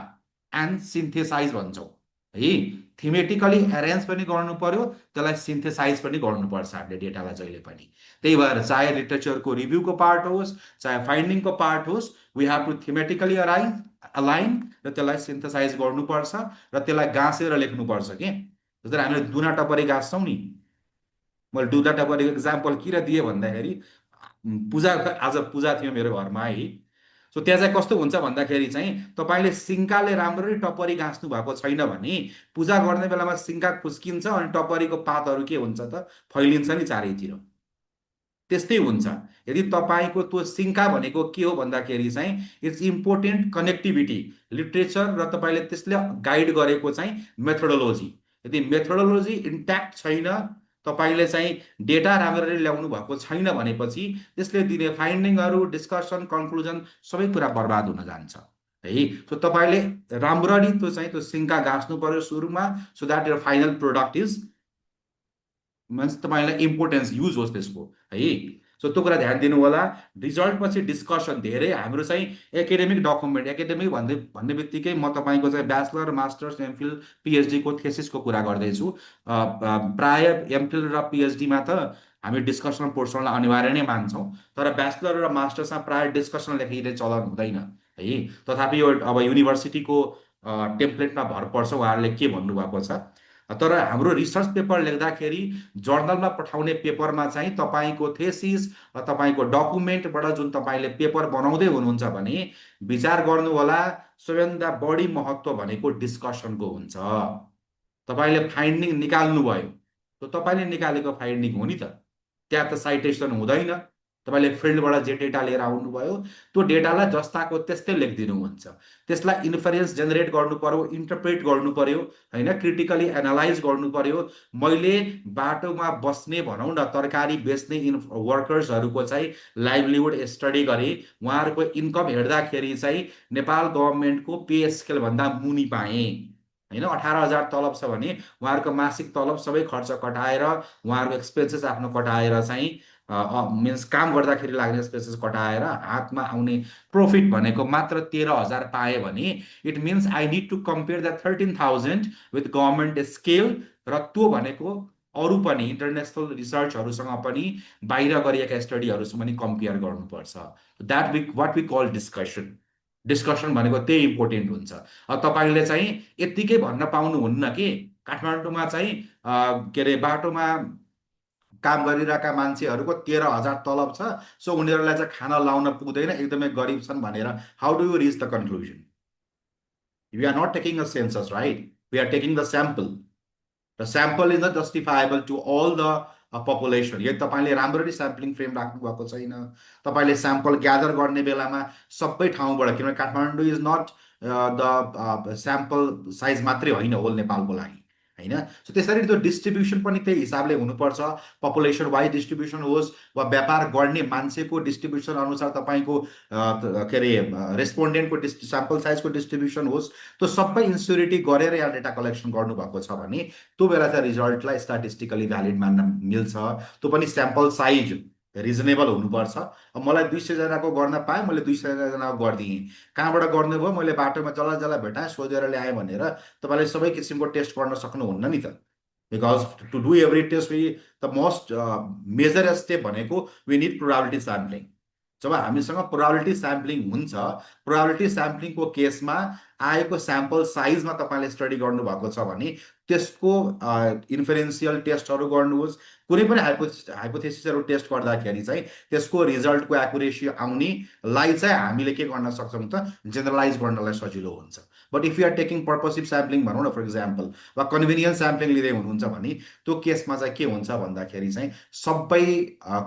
and synthesise भन्छौँ है। थिमेटिकली एरेन्ज पनि गर्नु पर्यो, त्यसलाई सिन्थेसाइज पनि गर्नुपर्छ हामीले डेटालाई जहिले पनि। त्यही भएर चाहे लिटरेचरको रिभ्यूको पार्ट होस्, चाहे फाइन्डिङको पार्ट होस्, वी हेभ टु थिमेटिकली अलाइन र त्यसलाई सिन्थेसाइज गर्नुपर्छ र त्यसलाई गाँसेर लेख्नुपर्छ के। जस्तै हामीले दुना टपरी गाँच्छौँ नि, मैले दुना टपरीको इक्जाम्पल किन दिएँ भन्दाखेरि आज पूजा थियो मेरो घरमा है। सो त्यहाँ चाहिँ कस्तो हुन्छ भन्दाखेरि चाहिँ तपाईँले सिङ्काले राम्ररी टपरी गाँच्नु भएको छैन भने पूजा गर्ने बेलामा सिङ्का खुस्किन्छ अनि टपरीको पातहरू के हुन्छ त फैलिन्छ नि चारैतिर। त्यस्तै हुन्छ। यदि तपाईँको त्यो सिङ्का भनेको के हो भन्दाखेरि चाहिँ इट्स इम्पोर्टेन्ट कनेक्टिभिटी, लिटरेचर र तपाईँले त्यसले गाइड गरेको चाहिँ मेथोडोलोजी। यदि मेथोडोलोजी इन्ट्याक्ट छैन, तपाईँले चाहिँ डेटा राम्ररी ल्याउनु भएको छैन भनेपछि त्यसले दिने फाइन्डिङहरू, डिस्कसन, कन्क्लुजन सबै कुरा बर्बाद हुन जान्छ है। सो तपाईँले राम्ररी त्यो सिङ्का गाँच्नु पर्यो सुरुमा, so that your final product is means तपाईँलाई इम्पोर्टेन्स युज होस् त्यसको है। सो त्यो कुरा ध्यान दिनु होला। रिजल्ट पछि डिस्कसन धेरै हाम्रो चाहिँ एकाडेमिक डकुमेन्ट, एकाडेमिक भन्ने बित्तिकै म तपाईँको चाहिँ ब्याचलर, मास्टर्स, एमफिल, पिएचडीको थेसिसको कुरा गर्दैछु। प्राय एमफिल र पिएचडीमा त हामी डिस्कसन पोर्सनलाई अनिवार्य नै मान्छौँ, तर ब्याचलर र मास्टर्समा प्राय डिस्कसन लेखिने चलन हुँदैन है। तथापि यो अब युनिभर्सिटीको टेम्प्लेटमा भर पर्छ उहाँहरूले के भन्नुभएको छ। तर हाम्रो रिसर्च पेपर लेख्दाखेरि जर्नलमा पठाउने पेपरमा चाहिँ तपाईँको थेसिस र तपाईँको डकुमेन्टबाट जुन तपाईँले पेपर बनाउँदै हुनुहुन्छ भने विचार गर्नु होला, सबैभन्दा बढी महत्त्व भनेको डिस्कसनको हुन्छ। तपाईँले फाइन्डिङ निकाल्नु भयो, त तपाईँले निकालेको फाइन्डिङ हो नि त, त्यहाँ त साइटेसन हुँदैन। तपाईँले फिल्डबाट जे डेटा लिएर आउनुभयो त्यो डेटालाई जस्ताको त्यस्तै लेखिदिनुहुन्छ। त्यसलाई इन्फरेन्स जेनेरेट गर्नु पर्यो, इन्टरप्रेट गर्नु पर्यो होइन, क्रिटिकली एनालाइज गर्नु पर्यो। मैले बाटोमा बस्ने भनौँ न तरकारी बेच्ने वर्कर्सहरूको चाहिँ लाइभलीहुड स्टडी गरेँ। उहाँहरूको इन्कम हेर्दाखेरि चाहिँ नेपाल गभर्मेन्टको पे स्केलभन्दा मुनि पाएँ होइन। 18,000 तलब छ भने उहाँहरूको मासिक तलब सबै खर्च कटाएर, उहाँहरूको एक्सपेन्सेस आफ्नो कटाएर चाहिँ मिन्स काम गर्दाखेरि लाग्ने एक्सपेन्सेस कटाएर हातमा आउने प्रफिट भनेको मात्र 13,000 पाएँ भने it means I need to compare the 13,000 with government scale. र त्यो भनेको अरू पनि इन्टरनेसनल रिसर्चहरूसँग पनि बाहिर गरिएका स्टडीहरूसँग पनि कम्पेयर गर्नुपर्छ। That what we call discussion. Discussion भनेको त्यही इम्पोर्टेन्ट हुन्छ। तपाईँले चाहिँ यत्तिकै भन्न पाउनुहुन्न कि काठमाडौँमा चाहिँ के अरे बाटोमा काम गरिरहेका मान्छेहरूको 13,000 तलब छ, सो उनीहरूलाई चाहिँ खाना लाउन पुग्दैन, एकदमै गरिब छन् भनेर how do you reach the conclusion? We are not taking a census, right? We are taking the sample. The sample is not justifiable to all the population. यदि तपाईँले राम्ररी स्याम्पलिङ फ्रेम राख्नु भएको छैन, तपाईँले स्याम्पल ग्यादर गर्ने बेलामा सबै ठाउँबाट, किनभने Kathmandu is not the sample size मात्रै होइन होल नेपालको लागि, होइन? सो त्यसरी त्यो डिस्ट्रिब्युसन पनि त्यही हिसाबले हुनुपर्छ। पपुलेसन वाइज डिस्ट्रिब्युसन होस् वा व्यापार गर्ने मान्छेको डिस्ट्रिब्युसन अनुसार तपाईँको के अरे रेस्पोन्डेन्टको स्याम्पल साइजको डिस्ट्रिब्युसन होस्, त्यो सबै इन्स्योरिटी गरेर यहाँ डेटा कलेक्सन गर्नुभएको छ भने त्यो बेला चाहिँ रिजल्टलाई स्ट्याटिस्टिकली भ्यालिड मान्न मिल्छ। त्यो पनि स्याम्पल साइज रिजनेबल हुनुपर्छ। अब मलाई 200जनाको गर्न पाएँ, मैले 200जनाको गरिदिएँ। कहाँबाट गर्नुभयो? मैले बाटोमा जसलाई जसलाई भेटाएँ सोधेर ल्याएँ भनेर तपाईँले सबै किसिमको टेस्ट गर्न सक्नुहुन्न नि त। Because to do every test the most major step भनेको वी निड प्रोबाबिलिटी स्याम्पलिङ। जब हामीसँग प्रोबाबिलिटी स्याम्पलिङ हुन्छ, प्रोबाबिलिटी स्याम्पलिङको केसमा आएको स्याम्पल साइजमा तपाईँले स्टडी गर्नुभएको छ भने त्यसको इन्फरेन्सियल टेस्टहरू गर्नुहोस्। कुनै पनि हाइपोथेसिसहरू टेस्ट गर्दाखेरि चाहिँ त्यसको रिजल्टको एकुरेसी आउनेलाई चाहिँ हामीले के गर्न सक्छौँ त, जेनरलाइज गर्नलाई सजिलो हुन्छ। But if you are taking purposive sampling भनौँ न फर इक्जाम्पल, वा कन्भिनियन्स स्याम्पलिङ लिँदै हुनुहुन्छ भने त्यो केसमा चाहिँ के हुन्छ भन्दाखेरि चाहिँ सबै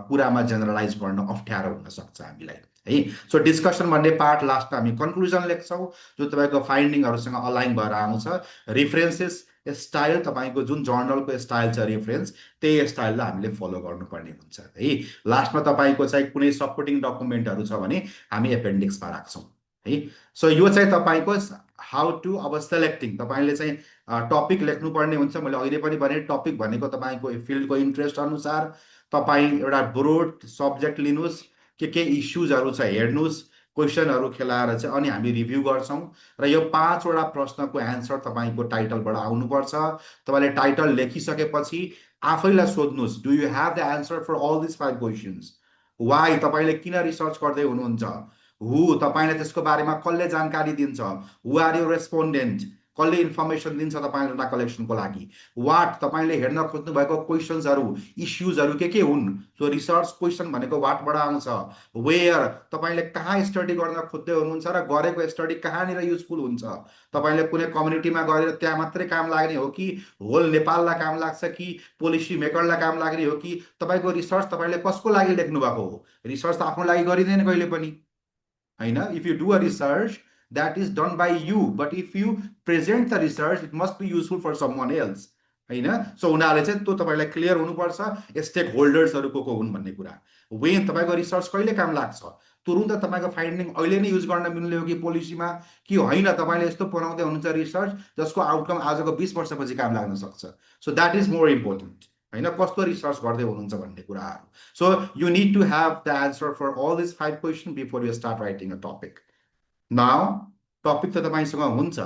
कुरामा जेनरलाइज गर्न अप्ठ्यारो हुनसक्छ हामीलाई, है। सो डिस्कसन भन्ने पार्ट लास्टमा हामी कन्क्लुजन लेख्छौँ, जो तपाईँको फाइन्डिङहरूसँग अलाइन भएर आउँछ। रिफरेन्सेस स्टाइल, तपाईँको जुन जर्नलको स्टाइल छ रिफरेन्स, त्यही स्टाइललाई हामीले फलो गर्नुपर्ने हुन्छ, है। लास्टमा तपाईँको चाहिँ कुनै सपोर्टिङ डकुमेन्टहरू छ भने हामी एपेन्डिक्समा राख्छौँ, है। सो यो चाहिँ तपाईँको हाउ टु अब सेलेक्टिङ, तपाईँले चाहिँ टपिक लेख्नुपर्ने हुन्छ। मैले अहिले पनि भने टपिक भनेको तपाईँको फिल्डको इन्ट्रेस्ट अनुसार तपाईँ एउटा ब्रोड सब्जेक्ट लिनुहोस्, के इस्युजहरू छ हेर्नुहोस्, क्वेसनहरू खेलाएर चाहिँ अनि हामी रिभ्यू गर्छौँ। र यो 5वटा प्रश्नको एन्सर तपाईँको टाइटलबाट आउनुपर्छ। तपाईँले टाइटल लेखिसकेपछि आफैलाई सोध्नुहोस्, do you have the answer for all this 5 questions? Why, तपाईँले किन रिसर्च गर्दै हुनुहुन्छ? हु, तपाईँलाई त्यसको बारेमा कसले जानकारी दिन्छ? हु आर यु रेस्पोन्डेन्ट, कसले इन्फर्मेसन दिन्छ तपाईँले डाटा कलेक्सनको लागि? वाट, तपाईँले हेर्न खोज्नु भएको क्वेसन्सहरू, इस्युजहरू के हुन्? सो रिसर्च क्वेसन भनेको वाटबाट आउँछ। वेयर, तपाईँले कहाँ स्टडी गर्न खोज्दै हुनुहुन्छ र गरेको स्टडी कहाँनिर युजफुल हुन्छ? तपाईँले कुनै कम्युनिटीमा गएर त्यहाँ मात्रै काम लाग्ने हो कि होल नेपाललाई काम लाग्छ कि पोलिसी मेकरलाई काम लाग्ने हो कि? तपाईँको रिसर्च तपाईँले कसको लागि लेख्नु भएको हो? रिसर्च त आफ्नो लागि गरिँदैन कहिले पनि, होइन? If you do a research that is done by you, but if you present the research it must be useful for someone else, होइन? सो उनीहरूले चाहिँ त्यो तपाईँलाई क्लियर हुनुपर्छ स्टेक होल्डर्सहरू को हुन् भन्ने कुरा। वेन तपाईँको रिसर्च कहिले काम लाग्छ? तुरुन्त तपाईँको फाइन्डिङ अहिले नै युज गर्न मिल्ने हो कि पोलिसीमा, कि होइन तपाईँले यस्तो बनाउँदै हुनुहुन्छ रिसर्च जसको आउटकम आजको 20 वर्षपछि काम लाग्न सक्छ? So that is more important, होइन? कस्तो रिसर्च गर्दै हुनुहुन्छ भन्ने कुराहरू। So you need to have the answer for all this 5 question before you start writing a topic. Now topic त तपाईँसँग हुन्छ,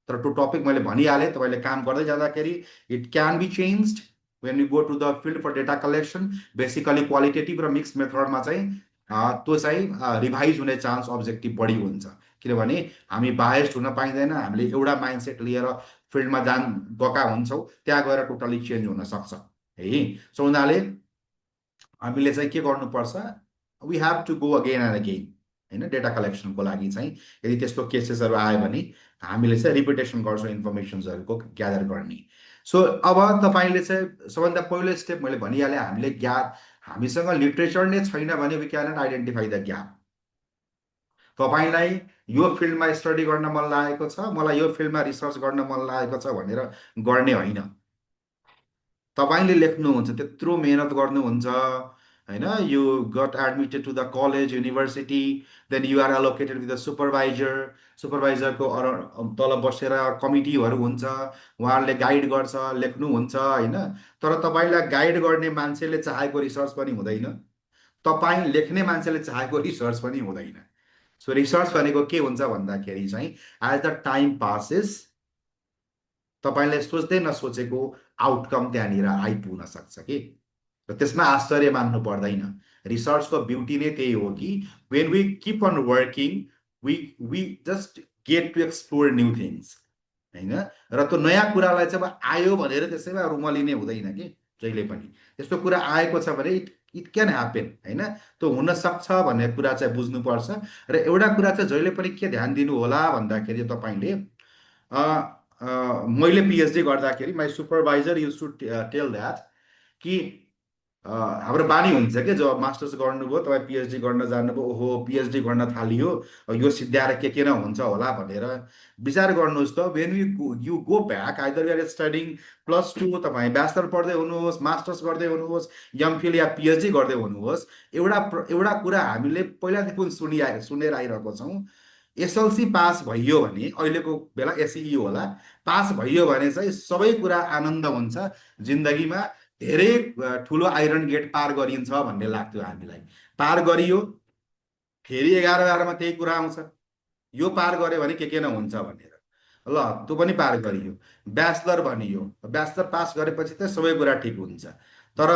तर त्यो टपिक मैले भनिहालेँ, तपाईँले काम गर्दै जाँदाखेरि it can be changed when you go to the field for data collection. Basically qualitative र मिक्स मेथडमा चाहिँ त्यो चाहिँ रिभाइज हुने चान्स अब्जेक्टिभ बढी हुन्छ, किनभने हामी बायस्ड हुन पाइँदैन। हामीले एउटा माइन्डसेट लिएर फिल्डमा गएका हुन्छौँ, त्यहाँ गएर टोटली चेन्ज हुनसक्छ, है। सो उनीहरूले हामीले चाहिँ के गर्नुपर्छ, we have to go again and again, होइन? डेटा कलेक्सनको लागि चाहिँ यदि त्यस्तो केसेसहरू आयो भने हामीले चाहिँ रिपिटेसन गर्छौँ इन्फर्मेसन्सहरूको ग्यादर गर्ने। सो अब तपाईँले चाहिँ सबभन्दा पहिलो स्टेप मैले भनिहालेँ, हामीले हामीसँग लिट्रेचर नै छैन भने we can not identify the gap. तपाईँलाई यो फिल्डमा स्टडी गर्न मन लागेको छ, मलाई यो फिल्डमा रिसर्च गर्न मन लागेको छ भनेर गर्ने होइन। तपाईँले लेख्नुहुन्छ, त्यत्रो मेहनत गर्नुहुन्छ, होइन? You got admitted to the college university, then you are allocated with the supervisor, सुपरभाइजरको तल बसेर कमिटीहरू हुन्छ, उहाँहरूले गाइड गर्छ, लेख्नुहुन्छ, होइन? तर तपाईँलाई गाइड गर्ने मान्छेले चाहेको रिसर्च पनि हुँदैन, तपाईँ लेख्ने मान्छेले चाहेको रिसर्च पनि हुँदैन। सो रिसर्च भनेको के हुन्छ भन्दाखेरि चाहिँ एज द टाइम पासेस तपाईँले सोच्दै नसोचेको आउटकम त्यहाँनिर आइपुग्न सक्छ कि, र त्यसमा आश्चर्य मान्नु पर्दैन। रिसर्चको ब्युटी नै त्यही हो कि when we keep on working we just get to explore new things होइन। र त्यो नयाँ कुरालाई चाहिँ अब आयो भनेर त्यसैमा रुमलिने हुँदैन कि जहिले पनि। त्यस्तो कुरा आएको छ भने इट क्यान ह्यापेन होइन, त्यो हुनसक्छ भन्ने कुरा चाहिँ बुझ्नुपर्छ। र एउटा कुरा चाहिँ जहिले पनि के ध्यान दिनु होला भन्दाखेरि तपाईँले मैले पिएचडी गर्दाखेरि my supervisor use to tell that कि हाम्रो बानी हुन्छ कि जब मास्टर्स गर्नुभयो तपाईँ पिएचडी गर्न जानुभयो, ओहो पिएचडी गर्न थालियो यो सिद्ध्याएर के न हुन्छ होला भनेर विचार गर्नुहोस् त। When you go back either you're studying +2, तपाईँ ब्याचलर पढ्दै हुनुहोस्, मास्टर्स गर्दै हुनुहोस्, एमफिल या पिएचडी गर्दै हुनुहोस्, एउटा कुरा हामीले पहिलादेखि सुनेर आइरहेको छौँ, एसएलसी पास भइयो भने, अहिलेको बेला एसई होला, पास भइयो भने चाहिँ सबै कुरा आनन्द हुन्छ जिन्दगीमा, धेरै ठुलो आइरन गेट पार गरिन्छ भन्ने लाग्थ्यो हामीलाई। पार गरियो, फेरि 11-12मा त्यही कुरा आउँछ, यो पार गऱ्यो भने के न हुन्छ भनेर। ल त्यो पनि पार गरियो, ब्याचलर भनियो, ब्याचलर पास गरेपछि त सबै कुरा ठिक हुन्छ। तर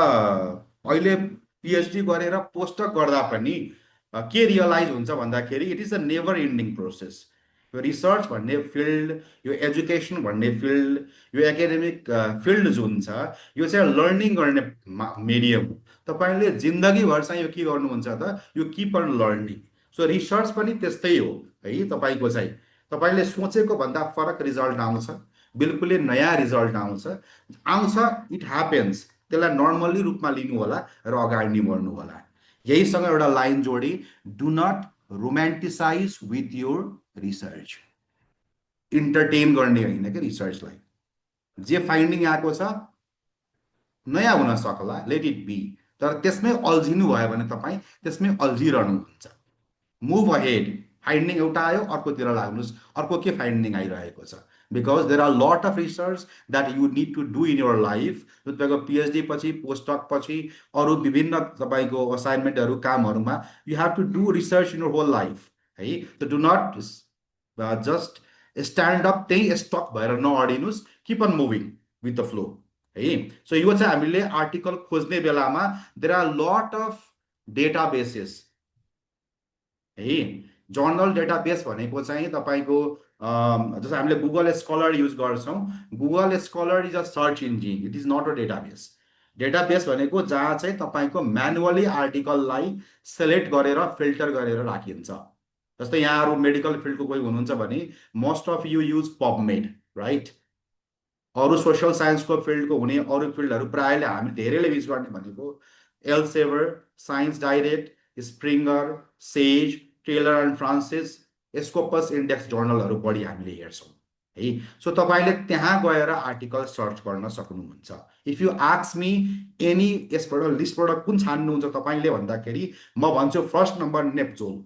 अहिले पिएचडी गरेर पोस्टडक गर्दा पनि के रियलाइज हुन्छ भन्दाखेरि it is a never ending process. यो रिसर्च भन्ने फिल्ड, यो एजुकेसन भन्ने फिल्ड, यो एकाडेमिक फिल्ड जुन छ, यो चाहिँ लर्निङ गर्ने मिडियम हो। तपाईँले जिन्दगीभर चाहिँ यो के गर्नुहुन्छ त, यो keep on learning. So research पनि त्यस्तै हो है। तपाईँको चाहिँ तपाईँले सोचेको भन्दा फरक रिजल्ट आउँछ, बिल्कुलै नयाँ रिजल्ट आउँछ, इट ह्यापेन्स। त्यसलाई नर्मली रूपमा लिनु होला र अगाडि बढ्नु होला। यहीसँग एउटा लाइन जोडी, do not romanticise with your research. Entertain गर्ने होइन कि रिसर्चलाई। जे फाइन्डिङ आएको छ नयाँ हुन सक्ला, लेट इट बी, तर त्यसमै अल्झिनु भयो भने तपाईँ त्यसमै अल्झिरहनुहुन्छ। मुभ अहेड, फाइन्डिङ एउटा आयो अर्कोतिर लाग्नुहोस्, अर्को के फाइन्डिङ आइरहेको छ। Because there are lot of research that you need to do in your life. तपाईँको पिएचडी पछि, पोस्टडक पछि, अरू विभिन्न तपाईँको असाइनमेन्टहरू कामहरूमा you have to do research in your whole life है। त do not just stand up, त्यही स्टक भएर नअडिनुहोस्, keep on moving with the flow है। सो यो चाहिँ हामीले आर्टिकल खोज्ने बेलामा there are lot of databases है। जर्नल डेटाबेस भनेको चाहिँ तपाईँको जस्तो हामीले गुगल स्कलर युज गर्छौँ, Google Scholar is a search engine, it is not a database. Database भनेको जहाँ चाहिँ तपाईँको म्यानुअली आर्टिकललाई सेलेक्ट गरेर फिल्टर गरेर राखिन्छ। जस्तै यहाँहरू मेडिकल फिल्डको कोही हुनुहुन्छ भने most of you use PubMed right. अरू सोसियल साइन्सको फिल्डको हुने अरू फिल्डहरू प्रायःले हामी धेरैले युज गर्ने भनेको Elsevier, Science Direct, Springer, Sage, Taylor and Francis, Scopus index जर्नलहरू बढी हामीले हेर्छौँ है। सो तपाईँले त्यहाँ गएर आर्टिकल सर्च गर्न सक्नुहुन्छ। If you ask me any यसबाट लिस्टबाट कुन छान्नुहुन्छ तपाईँले भन्दाखेरि म भन्छु फर्स्ट नम्बर नेप्जोल।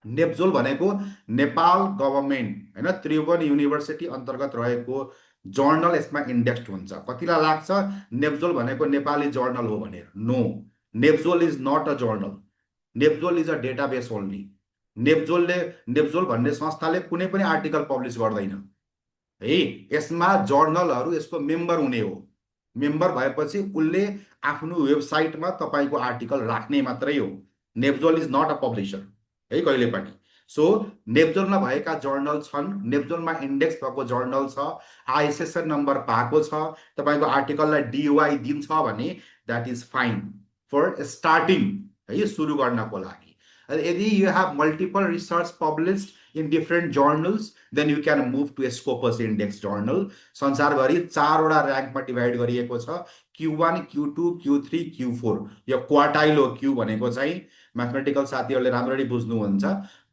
नेप्जोल भनेको नेपाल गभर्मेन्ट होइन, त्रिभुवन युनिभर्सिटी अन्तर्गत रहेको जर्नल यसमा इन्डेक्स्ड हुन्छ। कतिलाई लाग्छ नेप्जोल भनेको नेपाली जर्नल हो भनेर, no, NepJOL is not a journal, NepJOL is a database only. NepJOL भन्ने संस्थाले कुनै पनि आर्टिकल पब्लिस गर्दैन है। यसमा जर्नलहरू यसको मेम्बर हुने हो, मेम्बर भएपछि उसले आफ्नो वेबसाइटमा तपाईँको आर्टिकल राख्ने मात्रै हो। नेप्जोल इज नट अ पब्लिसर है कहिले पनि। सो नेप्जोलमा भएका जर्नल छन्, नेप्जोलमा इन्डेक्स भएको जर्नल छ, आइएसएसएन नम्बर पाएको छ, तपाईँको आर्टिकललाई डिओआई दिन्छ भने that is fine for starting है, सुरु गर्नको लागि। यदि you have multiple research published in different journals then you can move to Scopus index journal. संसारभरि 4वटा ऱ्याङ्कमा डिभाइड गरिएको छ, Q1, Q2, Q3, Q4। यो क्वार्टाइल हो। Q भनेको चाहिँ म्याथमेटिकल साथीहरूले राम्ररी बुझ्नुहुन्छ,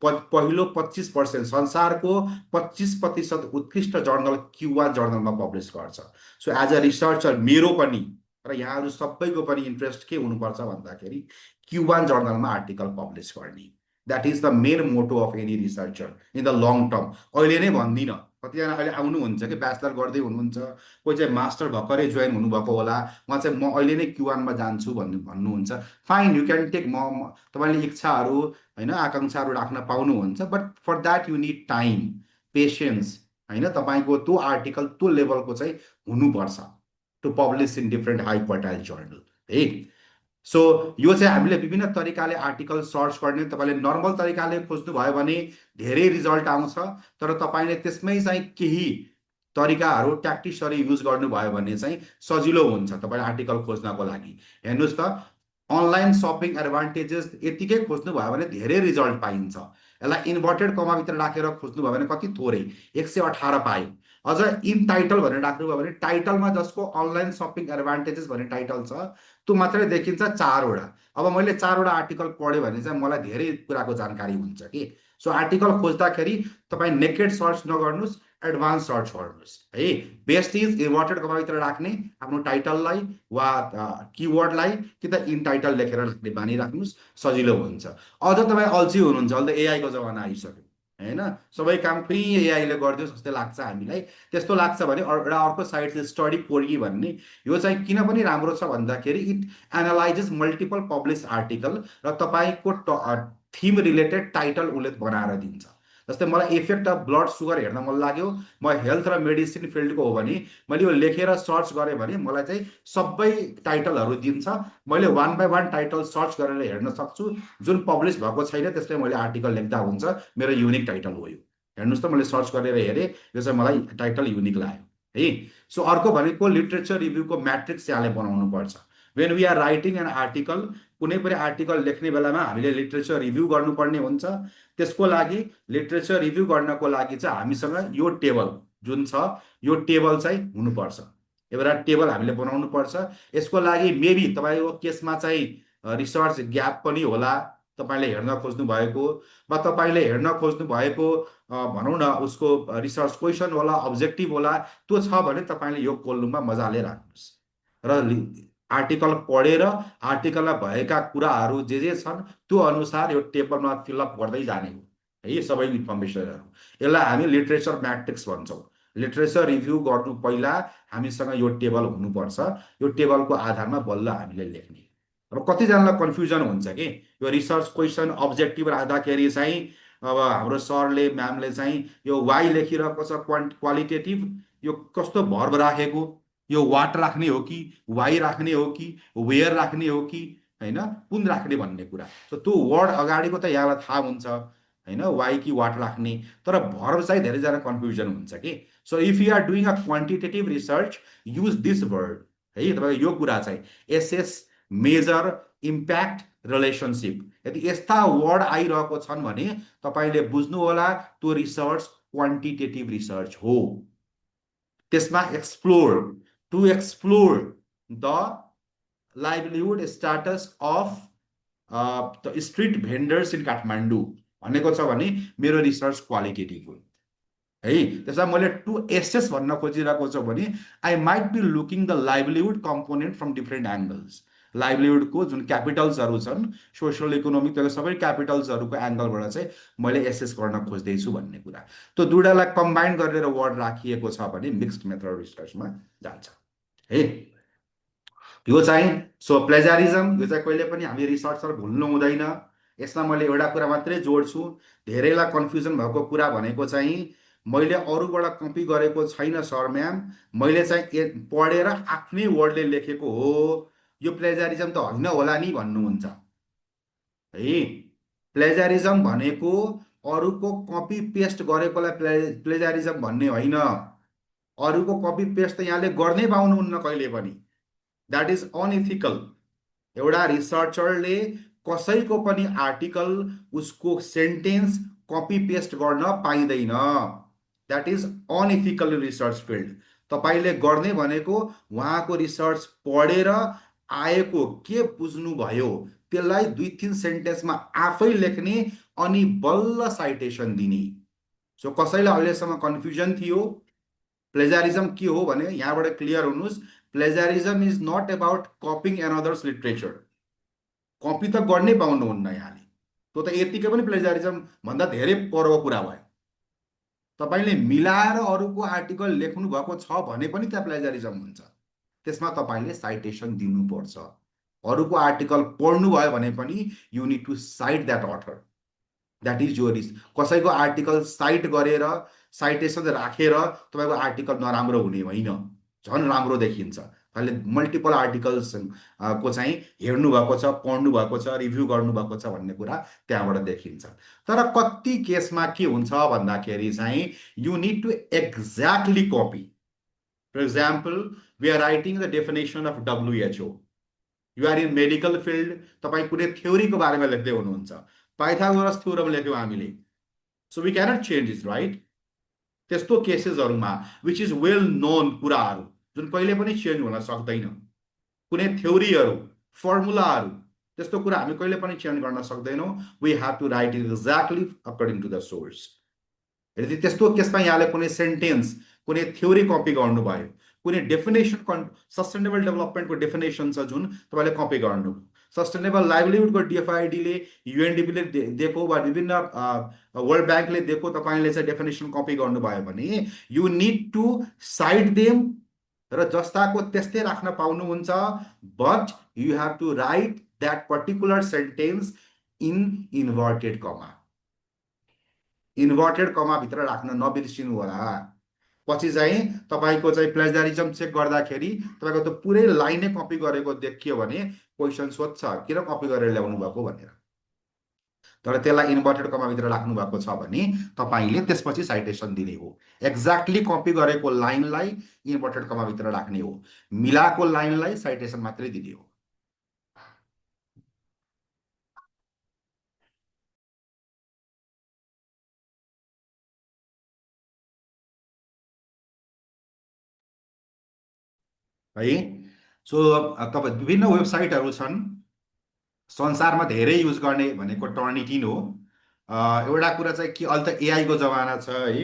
पहिलो 25%, संसारको 25% उत्कृष्ट जर्नल Q1 जर्नलमा पब्लिस गर्छ। सो एज अ रिसर्चर मेरो पनि र यहाँहरू सबैको पनि इन्ट्रेस्ट के हुनुपर्छ भन्दाखेरि Q1 जर्नलमा आर्टिकल पब्लिस गर्ने। That is the main motto of any researcher in the long term. अहिले नै भन्दिनँ, कतिजना अहिले आउनुहुन्छ कि ब्याचलर गर्दै हुनुहुन्छ, कोही चाहिँ मास्टर भर्खरै जोइन हुनुभएको होला, उहाँ चाहिँ म अहिले नै Q1मा जान्छु भन्नुहुन्छ। फाइन, यु क्यान टेक, तपाईँले इच्छाहरू होइन आकाङ्क्षाहरू राख्न पाउनुहुन्छ, but for that you need time, patience होइन। तपाईँको त्यो आर्टिकल त्यो लेभलको चाहिँ हुनुपर्छ to publish in different high quartile journal है। सो यो चाहिँ हामीले विभिन्न तरिकाले आर्टिकल सर्च गर्ने। तपाईँले नर्मल तरिकाले खोज्नुभयो भने धेरै रिजल्ट आउँछ, तर तपाईँले त्यसमै चाहिँ केही तरिकाहरू ट्याक्टिक्सहरू युज गर्नुभयो भने चाहिँ सजिलो हुन्छ तपाईँले आर्टिकल खोज्नको लागि। हेर्नुहोस् त, अनलाइन सपिङ एडभान्टेजेस यतिकै खोज्नुभयो भने धेरै रिजल्ट पाइन्छ। यसलाई इन्भर्टेड कमाभित्र राखेर खोज्नुभयो भने कति थोरै 118 पायो। अझ इन टाइटल भनेर राख्नुभयो भने टाइटलमा जसको अनलाइन सपिङ एडभान्टेजेस भन्ने टाइटल छ त्यो मात्रै देखिन्छ 4वटा। अब मैले 4वटा आर्टिकल पढेँ भने चाहिँ मलाई धेरै कुराको जानकारी हुन्छ कि। सो आर्टिकल खोज्दाखेरि तपाईँ नेकेड सर्च नगर्नुहोस्, एडभान्स सर्च गर्नुहोस् है। बेस्ट इज इन्भर्टेड कमाभित्र राख्ने आफ्नो टाइटललाई वा किवर्डलाई कि त इन टाइटल लेखेर राख्ने बानी राख्नुहोस्, सजिलो हुन्छ। अझ तपाईँ अल्छी हुनुहुन्छ, अहिले त एआईको जमाना आइसक्यो होइन, सबै काम फेरि एआईले गरिदियो जस्तै लाग्छ हामीलाई। त्यस्तो लाग्छ भने एउटा अर्को साइट चाहिँ स्टडी कोर्गी भन्ने, यो चाहिँ किन पनि राम्रो छ भन्दाखेरि it analyses multiple publish article र तपाईँको थिम रिलेटेड टाइटल उसले बनाएर दिन्छ। जस्तै मलाई इफेक्ट अफ ब्लड सुगर हेर्न मन लाग्यो, म हेल्थ र मेडिसिन फिल्डको हो भने मैले यो लेखेर सर्च गरेँ भने मलाई चाहिँ सबै टाइटलहरू दिन्छ। मैले one by one title search गरेर हेर्न सक्छु, जुन पब्लिस भएको छैन त्यसले मैले आर्टिकल लेख्दा हुन्छ मेरो युनिक टाइटल हो यो। हेर्नुहोस् त, मैले सर्च गरेर हेरेँ, यो चाहिँ मलाई टाइटल युनिक लाग्यो है। सो अर्को भनेको लिटरेचर रिभ्यूको म्याट्रिक्स यहाँले बनाउनु पर्छ। When we are writing an article, कुनै पनि आर्टिकल लेख्ने बेलामा हामीले लिटरेचर रिभ्यू गर्नुपर्ने हुन्छ। त्यसको लागि लिटरेचर रिभ्यू गर्नको लागि चाहिँ हामीसँग यो टेबल जुन छ यो टेबल चाहिँ हुनुपर्छ। एउटा टेबल हामीले बनाउनु पर्छ। यसको लागि मेबी तपाईँको केसमा चाहिँ रिसर्च ग्याप पनि होला, तपाईँले हेर्न खोज्नु भएको वा तपाईँले हेर्न खोज्नु भएको भनौँ न उसको रिसर्च क्वेसन होला, अब्जेक्टिभ होला, त्यो छ भने तपाईँले यो कोलममा मजाले राख्नुहोस् र आर्टिकल पढेर आर्टिकलमा भएका कुराहरू जे छन् त्यो अनुसार यो टेबलमा फिलअप गर्दै जाने हो है, यो सबै इन्फर्मेसनहरू। यसलाई हामी लिटरेचर म्याट्रिक्स भन्छौँ। लिटरेचर रिभ्यू गर्नु पहिला हामीसँग यो टेबल हुनुपर्छ। यो टेबलको आधारमा बल्ल हामीले लेख्ने। अब कतिजनालाई कन्फ्युजन हुन्छ कि यो रिसर्च क्वेसन अब्जेक्टिभ राख्दाखेरि चाहिँ अब हाम्रो सरले म्यामले चाहिँ यो वाइ लेखिरहेको छ क्वालिटेटिभ, यो कस्तो भर्ब राखेको, यो वाट राख्ने हो कि वाइ राख्ने हो कि वेयर राख्ने हो कि होइन कुन राख्ने भन्ने कुरा। सो त्यो वर्ड अगाडिको त यहाँलाई थाहा हुन्छ होइन, वाइ कि वाट राख्ने, तर भर्ब चाहिँ धेरैजना कन्फ्युजन हुन्छ कि। So if you are doing a quantitative research use this word है। तपाईँको यो कुरा चाहिँ एसएस, मेजर, इम्प्याक्ट, रिलेसनसिप, यदि यस्ता वर्ड आइरहेको छन् भने तपाईँले बुझ्नु होला त्यो रिसर्च क्वान्टिटेटिभ रिसर्च हो। त्यसमा explore, to explore the livelihood status of the street vendors in Kathmandu भनेको छ भने मेरो रिसर्च क्वालिटेटिभ हो है। त्यसमा मैले टु एसेस भन्न खोजिरहेको छु भने I might be looking the livelihood component from different angles. लाइभलीहुडको जुन क्यापिटल्सहरू छन्, सोसियल इकोनोमिक, त्यो सबै क्यापिटल्सहरूको एङ्गलबाट चाहिँ मैले एसेस गर्न खोज्दैछु भन्ने कुरा। त्यो दुइटालाई कम्बाइन गरेर वर्ड राखिएको छ भने मिक्स्ड मेथड रिसर्चमा जान्छ है। यो चाहिँ सो प्लेजारिजम, यो चाहिँ कहिले पनि हामी रिसर्चर भुल्नु हुँदैन। यसमा मैले एउटा कुरा मात्रै जोड्छु, धेरैलाई कन्फ्युजन भएको कुरा भनेको चाहिँ मैले अरूबाट कपी गरेको छैन सर म्याम, मैले चाहिँ पढेर आफ्नै वर्डले लेखेको हो, यो प्लेजारिजम त होइन होला नि भन्नुहुन्छ है। प्लेजारिजम भनेको अरूको कपी पेस्ट गरेकोलाई प्लेजारिजम भन्ने होइन। अरूको कपी पेस्ट त यहाँले गर्नै पाउनुहुन्न कहिले पनि, द्याट इज अनइथिकल। एउटा रिसर्चरले कसैको पनि आर्टिकल उसको सेन्टेन्स कपी पेस्ट गर्न पाइँदैन, that is unethical research field. तपाईँले गर्ने भनेको उहाँको रिसर्च पढेर आएको के बुझ्नुभयो त्यसलाई 2-3 सेन्टेन्समा आफै लेख्ने अनि बल्ल साइटेसन दिने। सो कसैलाई अहिलेसम्म कन्फ्युजन थियो प्लेजारिजम के हो भने यहाँबाट क्लियर हुनुहोस्, plagiarism is not about copying another's literature. Copy त गर्नै पाउनुहुन्न यहाँले, त्यो त यतिकै पनि प्लेजारिजम भन्दा धेरै परको कुरा भयो। तपाईँले मिलाएर अरूको आर्टिकल लेख्नु भएको छ भने पनि त्यहाँ प्लेजारिजम हुन्छ। त्यसमा तपाईँले साइटेसन दिनुपर्छ। अरूको आर्टिकल पढ्नुभयो भने पनि you need to cite that author, that is your risk. कसैको आर्टिकल साइट गरेर साइटेसन राखेर तपाईँको आर्टिकल नराम्रो हुने होइन, झन् राम्रो देखिन्छ। तपाईँले मल्टिपल आर्टिकल्स को चाहिँ हेर्नु भएको छ, पढ्नु भएको छ, रिभ्यू गर्नुभएको छ भन्ने कुरा त्यहाँबाट देखिन्छ। तर कति केसमा के हुन्छ भन्दाखेरि चाहिँ you need to exactly copy. For example, we are writing the definition of WHO, you are in medical field, तपाईँ कुनै थ्योरीको बारेमा लेख्दै हुनुहुन्छ, पाइथागोरस थ्योरम लेख्यौँ हामीले, so we cannot change it, right? त्यस्तो केसेसहरूमा विच इज वेल नोन कुराहरू जुन कहिले पनि चेन्ज हुन सक्दैन, कुनै थ्योरीहरू, फर्मुलाहरू, त्यस्तो कुरा हामी कहिले पनि चेन्ज गर्न सक्दैनौँ। We have to write it exactly according to the source. यदि त्यस्तो केसमा यहाँले कुनै सेन्टेन्स, कुनै थ्योरी कपी गर्नुभयो, कुनै डेफिनेसन, सस्टेनेबल डेभलपमेन्टको डेफिनेसन छ जुन तपाईँले कपी गर्नु, सस्टेनेबल लाइभलीहुडको डिएफआइडीले, युएनडिपीले दिएको वा विभिन्न वर्ल्ड ब्याङ्कले दिएको तपाईँले चाहिँ डेफिनेसन कपी गर्नुभयो भने you need to cite them र जस्ताको त्यस्तै राख्न पाउनुहुन्छ, but you have to write that particular sentence in inverted comma. Inverted कमाभित्र राख्न नबिर्सिनु होला। पछि चाहिँ तपाईँको चाहिँ प्लेजरिजम चेक गर्दाखेरि तपाईँको त पुरै लाइनै कपी गरेको देखियो भने क्वेसन सोध्छ किन कपी गरेर ल्याउनु भएको भनेर। तर त्यसलाई इन्भर्टेड कमाभित्र राख्नु भएको छ भने तपाईँले त्यसपछि साइटेसन दिने हो। एक्ज्याक्टली कपी गरेको लाइनलाई इन्भर्टेड कमाभित्र राख्ने हो, मिलाएको लाइनलाई साइटेसन मात्रै दिने हो। है, सो तपाईँ विभिन्न वेबसाइटहरू छन् संसारमा धेरै युज गर्ने भनेको टर्निटिन हो। एउटा कुरा चाहिँ कि अहिले त एआईको जमाना छ है,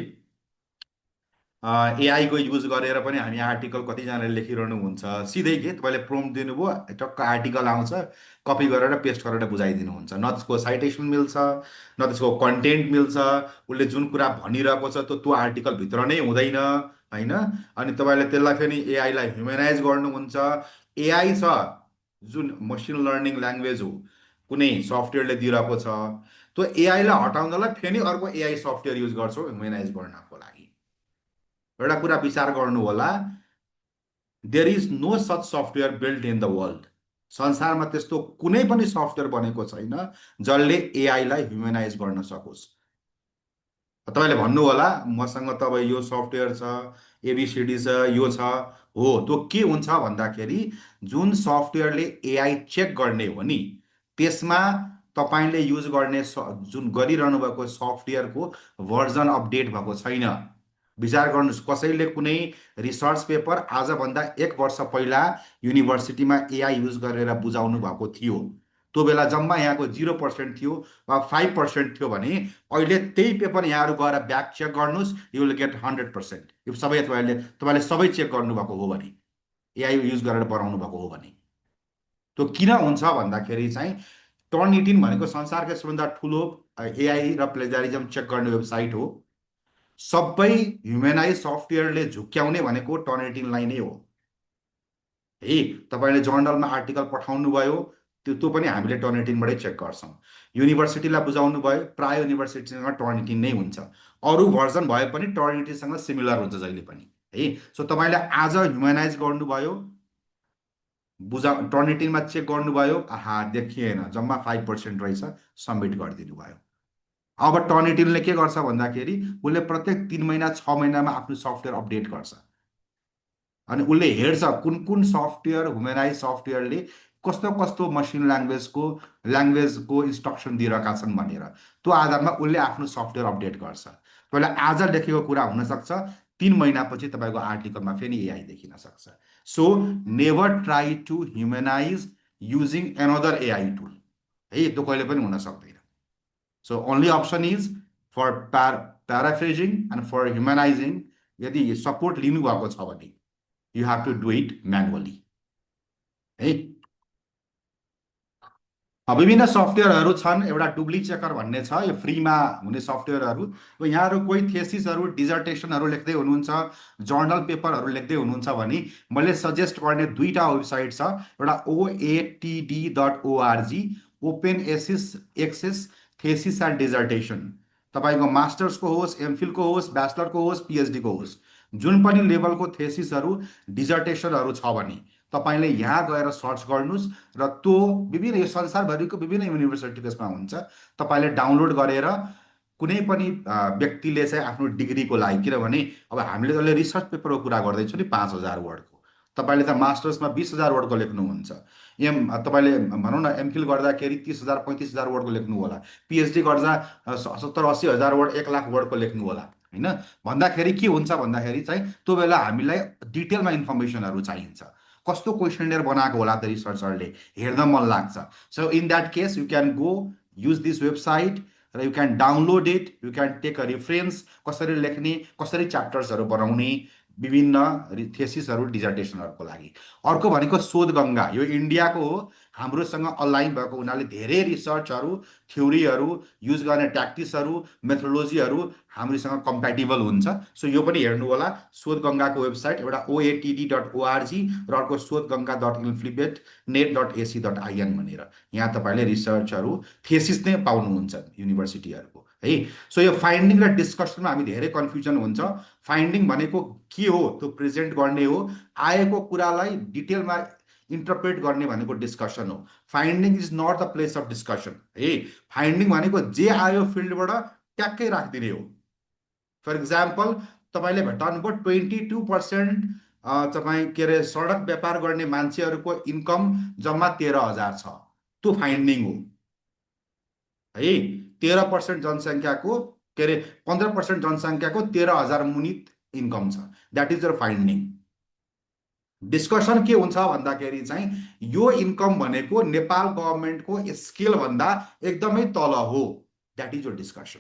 एआईको युज गरेर पनि हामी आर्टिकल कतिजनाले लेखिरहनु हुन्छ, सिधै के तपाईँले प्रोम्प्ट दिनुभयो टक्क आर्टिकल आउँछ, कपी गरेर पेस्ट गरेर बुझाइदिनुहुन्छ। न त्यसको साइटेसन मिल्छ, न त्यसको कन्टेन्ट मिल्छ, उसले जुन कुरा भनिरहेको छ त्यो आर्टिकलभित्र नै हुँदैन होइन। अनि तपाईँले त्यसलाई फेरि एआईलाई ह्युमेनाइज गर्नुहुन्छ। एआई छ जुन मसिन लर्निङ ल्याङ्ग्वेज हो, कुनै सफ्टवेयरले दिइरहेको छ, त्यो एआईलाई हटाउनलाई फेरि अर्को एआई सफ्टवेयर युज गर्छौँ ह्युमेनाइज गर्नको लागि। एउटा कुरा विचार गर्नु होला, there is no such software built in the world. संसारमा त्यस्तो कुनै पनि सफ्टवेयर बनेको छैन जसले एआईलाई ह्युमेनाइज गर्न सकोस्। तपाईँले भन्नु होला मसँग त अब यो सफ्टवेयर छ, एबिसिडी छ, यो छ, हो त्यो के हुन्छ भन्दाखेरि जुन सफ्टवेयरले एआई चेक गर्ने हो नि त्यसमा तपाईँले युज गर्ने जुन गरिरहनु भएको सफ्टवेयरको भर्जन अपडेट भएको छैन। विचार गर्नुहोस्, कसैले कुनै रिसर्च पेपर आजभन्दा 1 वर्ष पहिला युनिभर्सिटीमा एआई युज गरेर बुझाउनु भएको थियो, त्यो बेला जम्मा यहाँको 0% थियो वा 5% थियो भने अहिले त्यही पेपर यहाँहरू गएर ब्याक चेक गर्नुहोस्, यु विल गेट 100%। यो सबै तपाईँले सबै चेक गर्नुभएको हो भने, एआई युज गरेर बनाउनु भएको हो भने। त्यो किन हुन्छ भन्दाखेरि चाहिँ टर्निटिन भनेको संसारकै सबभन्दा ठुलो एआई र प्लेजरिजम चेक गर्ने वेबसाइट हो। सबै ह्युमेनाइज सफ्टवेयरले झुक्क्याउने भनेको टर्निटिनलाई नै हो है। तपाईँले जर्नलमा आर्टिकल पठाउनु भयो त्यो पनि हामीले टर्निटिनबाटै चेक गर्छौँ। युनिभर्सिटीलाई बुझाउनु भयो, प्राय युनिभर्सिटीसँग टर्निटिन नै हुन्छ, अरू भर्जन भए पनि टर्निटिनसँग सिमिलर हुन्छ जहिले पनि है। सो तपाईँले आज ह्युमेनाइज गर्नुभयो, टर्निटिनमा चेक गर्नुभयो, आहा देखिएन, जम्मा 5% रहेछ, सबमिट गरिदिनु भयो। अब टर्निटिनले के गर्छ भन्दाखेरि उसले प्रत्येक 3 महिना 6 महिनामा आफ्नो सफ्टवेयर अपडेट गर्छ अनि उसले हेर्छ कुन कुन सफ्टवेयर, ह्युमेनाइज सफ्टवेयरले कस्तो कस्तो मसिन ल्याङ्ग्वेजको इन्स्ट्रक्सन दिइरहेका छन् भनेर त्यो आधारमा उसले आफ्नो सफ्टवेयर अपडेट गर्छ। तपाईँले आज लेखेको कुरा हुनसक्छ 3 महिनापछि तपाईँको आर्टिकलमा फेरि एआई देखिन सक्छ। So never try to humanise using another AI tool है, त्यो कहिले पनि हुन सक्दैन। So only option is for paraphrasing and for humanizing, यदि सपोर्ट लिनु भएको छ भने you have to do it manually है। विभिन्न सफ्टवेयरहरू छन्, एउटा डुब्ली चेकर भन्ने छ, यो फ्रीमा हुने सफ्टवेयरहरू। यहाँहरू कोही थेसिसहरू, डिजर्टेसनहरू लेख्दै हुनुहुन्छ, जर्नल पेपरहरू लेख्दै हुनुहुन्छ भने मैले सजेस्ट गर्ने 2टा वेबसाइट छ। एउटा OATD.org, open access thesis and dissertation. तपाईँको मास्टर्सको होस्, एमफिलको होस्, ब्याचलरको होस्, पिएचडीको होस्, जुन पनि लेभलको थेसिसहरू, डिजर्टेसनहरू छ भने तपाईँले यहाँ गएर सर्च गर्नुहोस् र त्यो विभिन्न यो संसारभरिको विभिन्न युनिभर्सिटीको यसमा हुन्छ। तपाईँले डाउनलोड गरेर कुनै पनि व्यक्तिले चाहिँ आफ्नो डिग्रीको लागि, किनभने अब हामीले जसले रिसर्च पेपरको कुरा गर्दैछौँ नि 5,000 वर्डको, तपाईँले त मास्टर्समा 20,000 वर्डको लेख्नुहुन्छ। तपाईँले भनौँ न एमफिल गर्दाखेरि 30,000 35,000 वर्डको लेख्नु होला, पिएचडी गर्दा 70-80,000 वर्ड 1,00,000 वर्डको लेख्नु होला होइन। भन्दाखेरि के हुन्छ भन्दाखेरि चाहिँ त्यो बेला हामीलाई डिटेलमा इन्फर्मेसनहरू चाहिन्छ। कस्तो क्वेसनर बनाएको होला त रिसर्चरले, हेर्न मन लाग्छ। So in that case you can go use this website र you can download it, you can take a reference, कसरी लेख्ने, कसरी च्याप्टर्सहरू बनाउने, विभिन्न थेसिसहरू डिजर्टेसनहरूको लागि। अर्को भनेको शोधगङ्गा, यो इन्डियाको हो, हाम्रोसँग अलाइन भएको हुनाले धेरै रिसर्चहरू, थ्योरीहरू, युज गर्ने ट्याक्टिक्सहरू, मेथोडोलोजीहरू हामीसँग कम्प्याटिबल हुन्छ। सो यो पनि हेर्नु होला, शोधगङ्गाको वेबसाइट एउटा oatt.org र अर्को शोधगङ्गा.inflibenet.net.ac.in भनेर, यहाँ तपाईँले रिसर्चहरू थेसिस नै पाउनुहुन्छ युनिभर्सिटीहरूको है। सो यो फाइन्डिङ र डिस्कसनमा हामी धेरै कन्फ्युजन हुन्छ। फाइन्डिङ भनेको के हो, त्यो प्रेजेन्ट गर्ने हो, आएको कुरालाई डिटेलमा इन्टरप्रेट गर्ने भनेको डिस्कसन हो। Finding is not the place of discussion है। फाइन्डिङ भनेको जे आयो फिल्डबाट ट्याक्कै राखिदिने हो। फर इक्जाम्पल तपाईँले भेटाउनुभयो 22% तपाईँ के अरे सडक व्यापार गर्ने मान्छेहरूको इन्कम जम्मा 13,000 छ, त्यो फाइन्डिङ हो है। 13% जनसङ्ख्याको के अरे 15% जनसङ्ख्याको 13,000 मुनि इन्कम छ, that is your finding. Discussion के हुन्छ भन्दाखेरि चाहिँ यो इन्कम भनेको नेपाल गभर्मेन्टको स्केलभन्दा एकदमै तल हो, that is your discussion.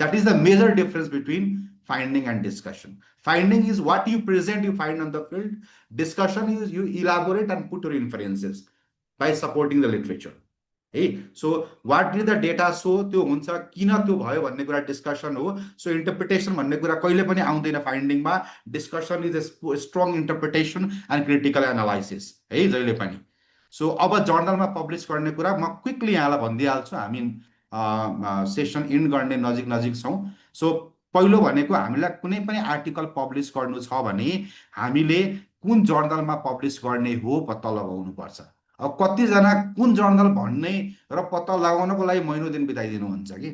That is the major difference between finding and discussion. Finding is what you present, you find on the field. Discussion is you elaborate and put your inferences by supporting the literature है। So what did the data show, त्यो हुन्छ किन त्यो भयो भन्ने कुरा discussion हो। So interpretation भन्ने कुरा कहिले पनि आउँदैन फाइन्डिङमा। Discussion is a strong interpretation and critical analysis है जहिले पनि। सो अब जर्नलमा पब्लिस गर्ने कुरा म क्विकली यहाँलाई भनिदिइहाल्छु, हामी सेसन इन्ड गर्ने नजिक नजिक छौँ। सो पहिलो भनेको हामीलाई कुनै पनि आर्टिकल पब्लिस गर्नु छ भने हामीले कुन जर्नलमा पब्लिस गर्ने हो पत्ता लगाउनुपर्छ। अब कतिजना कुन जर्नल भन्ने र पत्ता लगाउनको लागि महिनौ दिन बिताइदिनुहुन्छ कि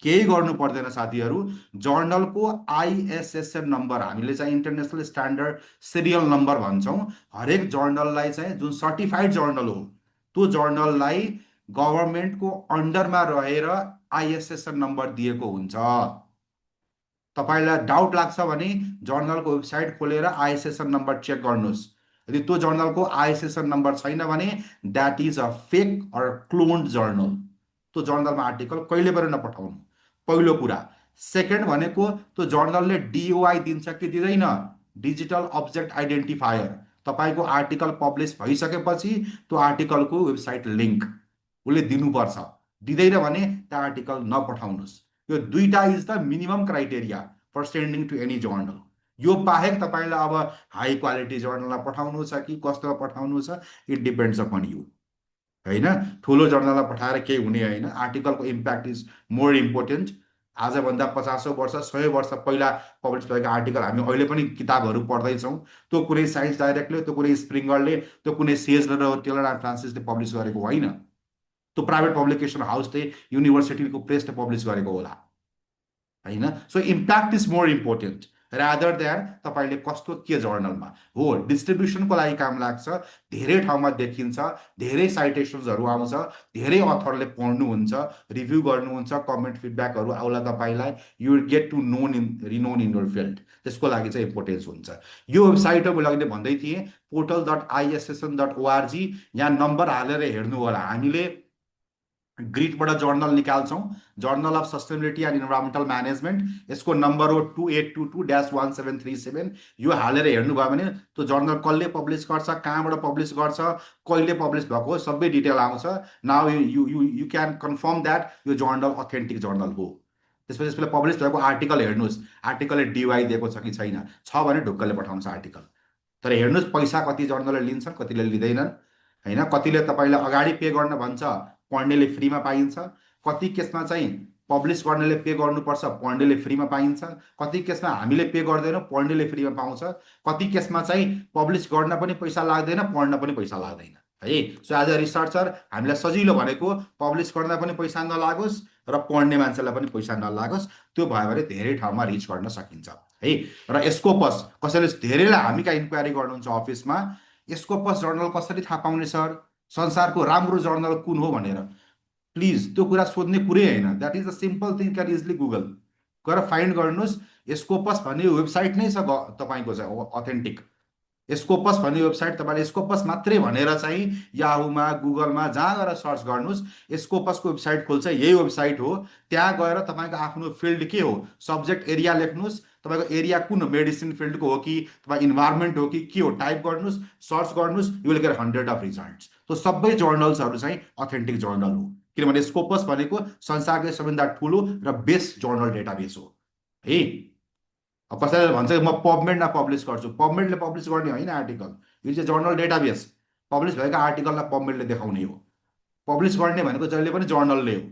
केही गर्नु पर्दैन साथीहरू। जर्नलको आइएसएसएन नम्बर, हामीले चाहिँ इन्टरनेसनल स्ट्यान्डर्ड सिरियल नम्बर भन्छौँ, हरेक जर्नललाई चाहिँ जुन सर्टिफाइड जर्नल हो त्यो जर्नललाई गभर्मेन्टको अन्डरमा रहेर आइएसएसएन नम्बर दिएको हुन्छ। तपाईँलाई डाउट लाग्छ भने जर्नलको वेबसाइट खोलेर आइएसएसएन नम्बर चेक गर्नुहोस्। यदि त्यो जर्नलको आइएसएसएन नम्बर छैन भने that is a fake or cloned journal. त्यो जर्नलमा आर्टिकल कहिले पनि नपठाउनु, पहिलो कुरा। सेकेन्ड भनेको त्यो जर्नलले डिओआई दिन्छ कि दिँदैन, डिजिटल अब्जेक्ट आइडेन्टिफायर। तपाईँको आर्टिकल पब्लिस भइसकेपछि त्यो आर्टिकलको वेबसाइट लिङ्क उसले दिनुपर्छ, दिँदैन भने त्यो आर्टिकल नपठाउनुहोस्। यो दुईटा is the minimum criteria for sending to any journal. यो बाहेक तपाईँलाई अब हाई क्वालिटी जर्नलमा पठाउनु छ कि कस्तोमा पठाउनु छ, इट डिपेन्ड्स अपन यु होइन। ठुलो जर्नलमा पठाएर केही हुने होइन। आर्टिकलको इम्प्याक्ट इज मोर इम्पोर्टेन्ट। आजभन्दा 50 वर्ष 100 वर्ष पहिला पब्लिस भएको आर्टिकल हामी अहिले पनि किताबहरू पढ्दैछौँ। त्यो कुनै साइन्स डाइरेक्टले, त्यो कुनै स्प्रिङ्गरले, त्यो कुनै सेजलर र टेलर एन्ड फ्रान्सिसले पब्लिस गरेको होइन। त्यो प्राइभेट पब्लिकेसन हाउसले, युनिभर्सिटीको प्रेसले पब्लिस गरेको होला होइन। So impact is more important rather than तपाईँले कस्तो के जर्नलमा हो। डिस्ट्रिब्युसनको लागि काम लाग्छ, धेरै ठाउँमा देखिन्छ, धेरै साइटेसन्सहरू आउँछ, धेरै अथरले पढ्नुहुन्छ, रिभ्यू गर्नुहुन्छ, कमेन्ट फिडब्याकहरू आउला तपाईँलाई। You will get to known in renown in your field. त्यसको लागि चाहिँ इम्पोर्टेन्स हुन्छ। यो वेबसाइट मैले अघि भन्दै थिएँ portal.issn.org, यहाँ नम्बर हालेर हेर्नु होला। हामीले ग्रिडबाट जर्नल निकाल्छौँ, journal of sustainability and environmental management. यसको नम्बर हो 2822-1737। यो हालेर हेर्नुभयो भने त्यो जर्नल कसले पब्लिस गर्छ, कहाँबाट पब्लिस गर्छ, कहिले पब्लिस भएको, सबै डिटेल आउँछ। Now you can confirm that यो जर्नल अथेन्टिक जर्नल हो। त्यसपछि त्यसले पब्लिस भएको आर्टिकल हेर्नुहोस्, आर्टिकलले डिवाई दिएको छ कि छैन, छ भने ढुक्कले पठाउँछ आर्टिकल। तर हेर्नुहोस् पैसा कति जर्नलले लिन्छन्, कतिले लिँदैनन् होइन। कतिले तपाईँले अगाडि पे गर्न भन्छ, पढ्नेले फ्रीमा पाइन्छ। कति केसमा चाहिँ पब्लिस गर्नेले पे गर्नुपर्छ, पढ्नेले फ्रीमा पाइन्छ। कति केसमा हामीले पे गर्दैनौँ, पढ्नेले फ्रीमा पाउँछ। कति केसमा चाहिँ पब्लिस गर्न पनि पैसा लाग्दैन, पढ्न पनि पैसा लाग्दैन है। सो एज अ रिसर्चर हामीलाई सजिलो भनेको पब्लिस गर्न पनि पैसा नलागोस् र पढ्ने मान्छेलाई पनि पैसा नलागोस्। त्यो भयो भने धेरै ठाउँमा रिच गर्न सकिन्छ है। र स्कोपस, कसैले धेरैलाई हामी कहाँ इन्क्वायरी गर्नुहुन्छ अफिसमा, स्कोपस जर्नल कसरी थाहा पाउने सर, संसारको राम्रो जर्नल कुन हो भनेर। प्लिज त्यो कुरा सोध्ने कुरै होइन। That is a simple thing, can easily Google गएर फाइन्ड गर्नुहोस्। स्कोपस भन्ने वेबसाइट नै छ तपाईँको चाहिँ अथेन्टिक। स्कोपस भन्ने वेबसाइट, तपाईँले स्कोपस मात्रै भनेर चाहिँ याहुमा गुगलमा जहाँ गएर सर्च गर्नुहोस्, स्कोपसको वेबसाइट खोल्छ, यही वेबसाइट हो। त्यहाँ गएर तपाईँको आफ्नो फिल्ड के हो, सब्जेक्ट एरिया लेख्नुहोस्। तपाईँको एरिया कुन हो, मेडिसिन फिल्डको हो कि तपाईँ इन्भाइरोमेन्ट हो कि के हो, टाइप गर्नुहोस्, सर्च गर्नुहोस्, you will get 100 of results. तो सबै जर्नल्सहरू चाहिँ अथेन्टिक जर्नल हो, किनभने स्कोपस भनेको संसारकै सबैभन्दा ठुलो र बेस्ट जर्नल डेटाबेस हो है। अब कसैले भन्छ म पबमेडमा पब्लिस गर्छु, पबमेडले पब्लिस गर्ने होइन आर्टिकल, यो चाहिँ जर्नल डेटाबेस। पब्लिस भएको आर्टिकललाई पबमेडले देखाउने हो। पब्लिस गर्ने भनेको जहिले पनि जर्नलले हो।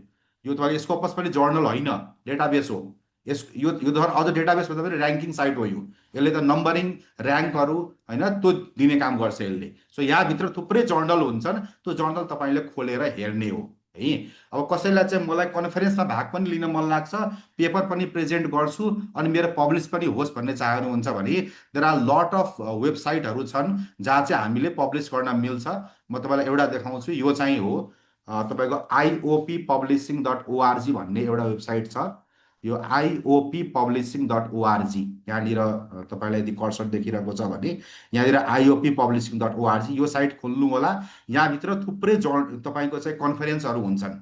यो तपाईँको स्कोपस पनि जर्नल होइन, डेटाबेस हो। यो धर अझ डेटाबेस भन्दा पनि ऱ्याङ्किङ साइट हो यो। यसले त नम्बरिङ ऱ्याङ्कहरू होइन त्यो दिने काम गर्छ यसले। सो यहाँभित्र थुप्रै जर्नल हुन्छन्, त्यो जर्नल तपाईँले खोलेर हेर्ने हो है। अब कसैलाई चाहिँ मलाई कन्फरेन्समा भाग पनि लिन मन लाग्छ, पेपर पनि प्रेजेन्ट गर्छु अनि मेरो पब्लिस पनि होस् भन्ने चाहनुहुन्छ भने देयर आर लट अफ वेबसाइटहरू छन् जहाँ चाहिँ हामीले पब्लिस गर्न मिल्छ। म तपाईँलाई एउटा देखाउँछु, यो चाहिँ हो तपाईँको आइओपी पब्लिसिङ डट ओआरजी भन्ने एउटा वेबसाइट छ। यो आइओपी पब्लिसिङ डट ओआरजी, यहाँनिर तपाईँलाई यदि कर्सर देखिरहेको छ भने यहाँनिर आइओपी पब्लिसिङ डट ओआरजी यो साइट खोल्नु होला। यहाँभित्र थुप्रै तपाईँको चाहिँ कन्फरेन्सहरू हुन्छन्।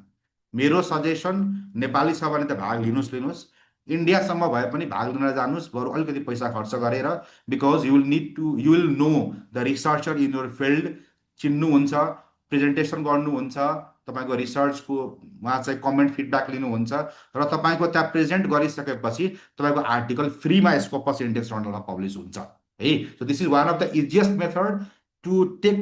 मेरो सजेसन, नेपाली छ भने त भाग लिनुहोस्। इन्डियासम्म भए पनि भाग लिन जानुहोस्, बरु अलिकति पैसा खर्च गरेर, because you will know the researcher in your field, चिन्नुहुन्छ, प्रेजेन्टेसन गर्नुहुन्छ, तपाईँको रिसर्चको उहाँ चाहिँ कमेन्ट फिडब्याक लिनुहुन्छ र तपाईँको त्यहाँ प्रेजेन्ट गरिसकेपछि तपाईँको आर्टिकल फ्रीमा स्कोपस इन्डेक्स जर्नलमा पब्लिस हुन्छ है। So this is one of the easiest method to take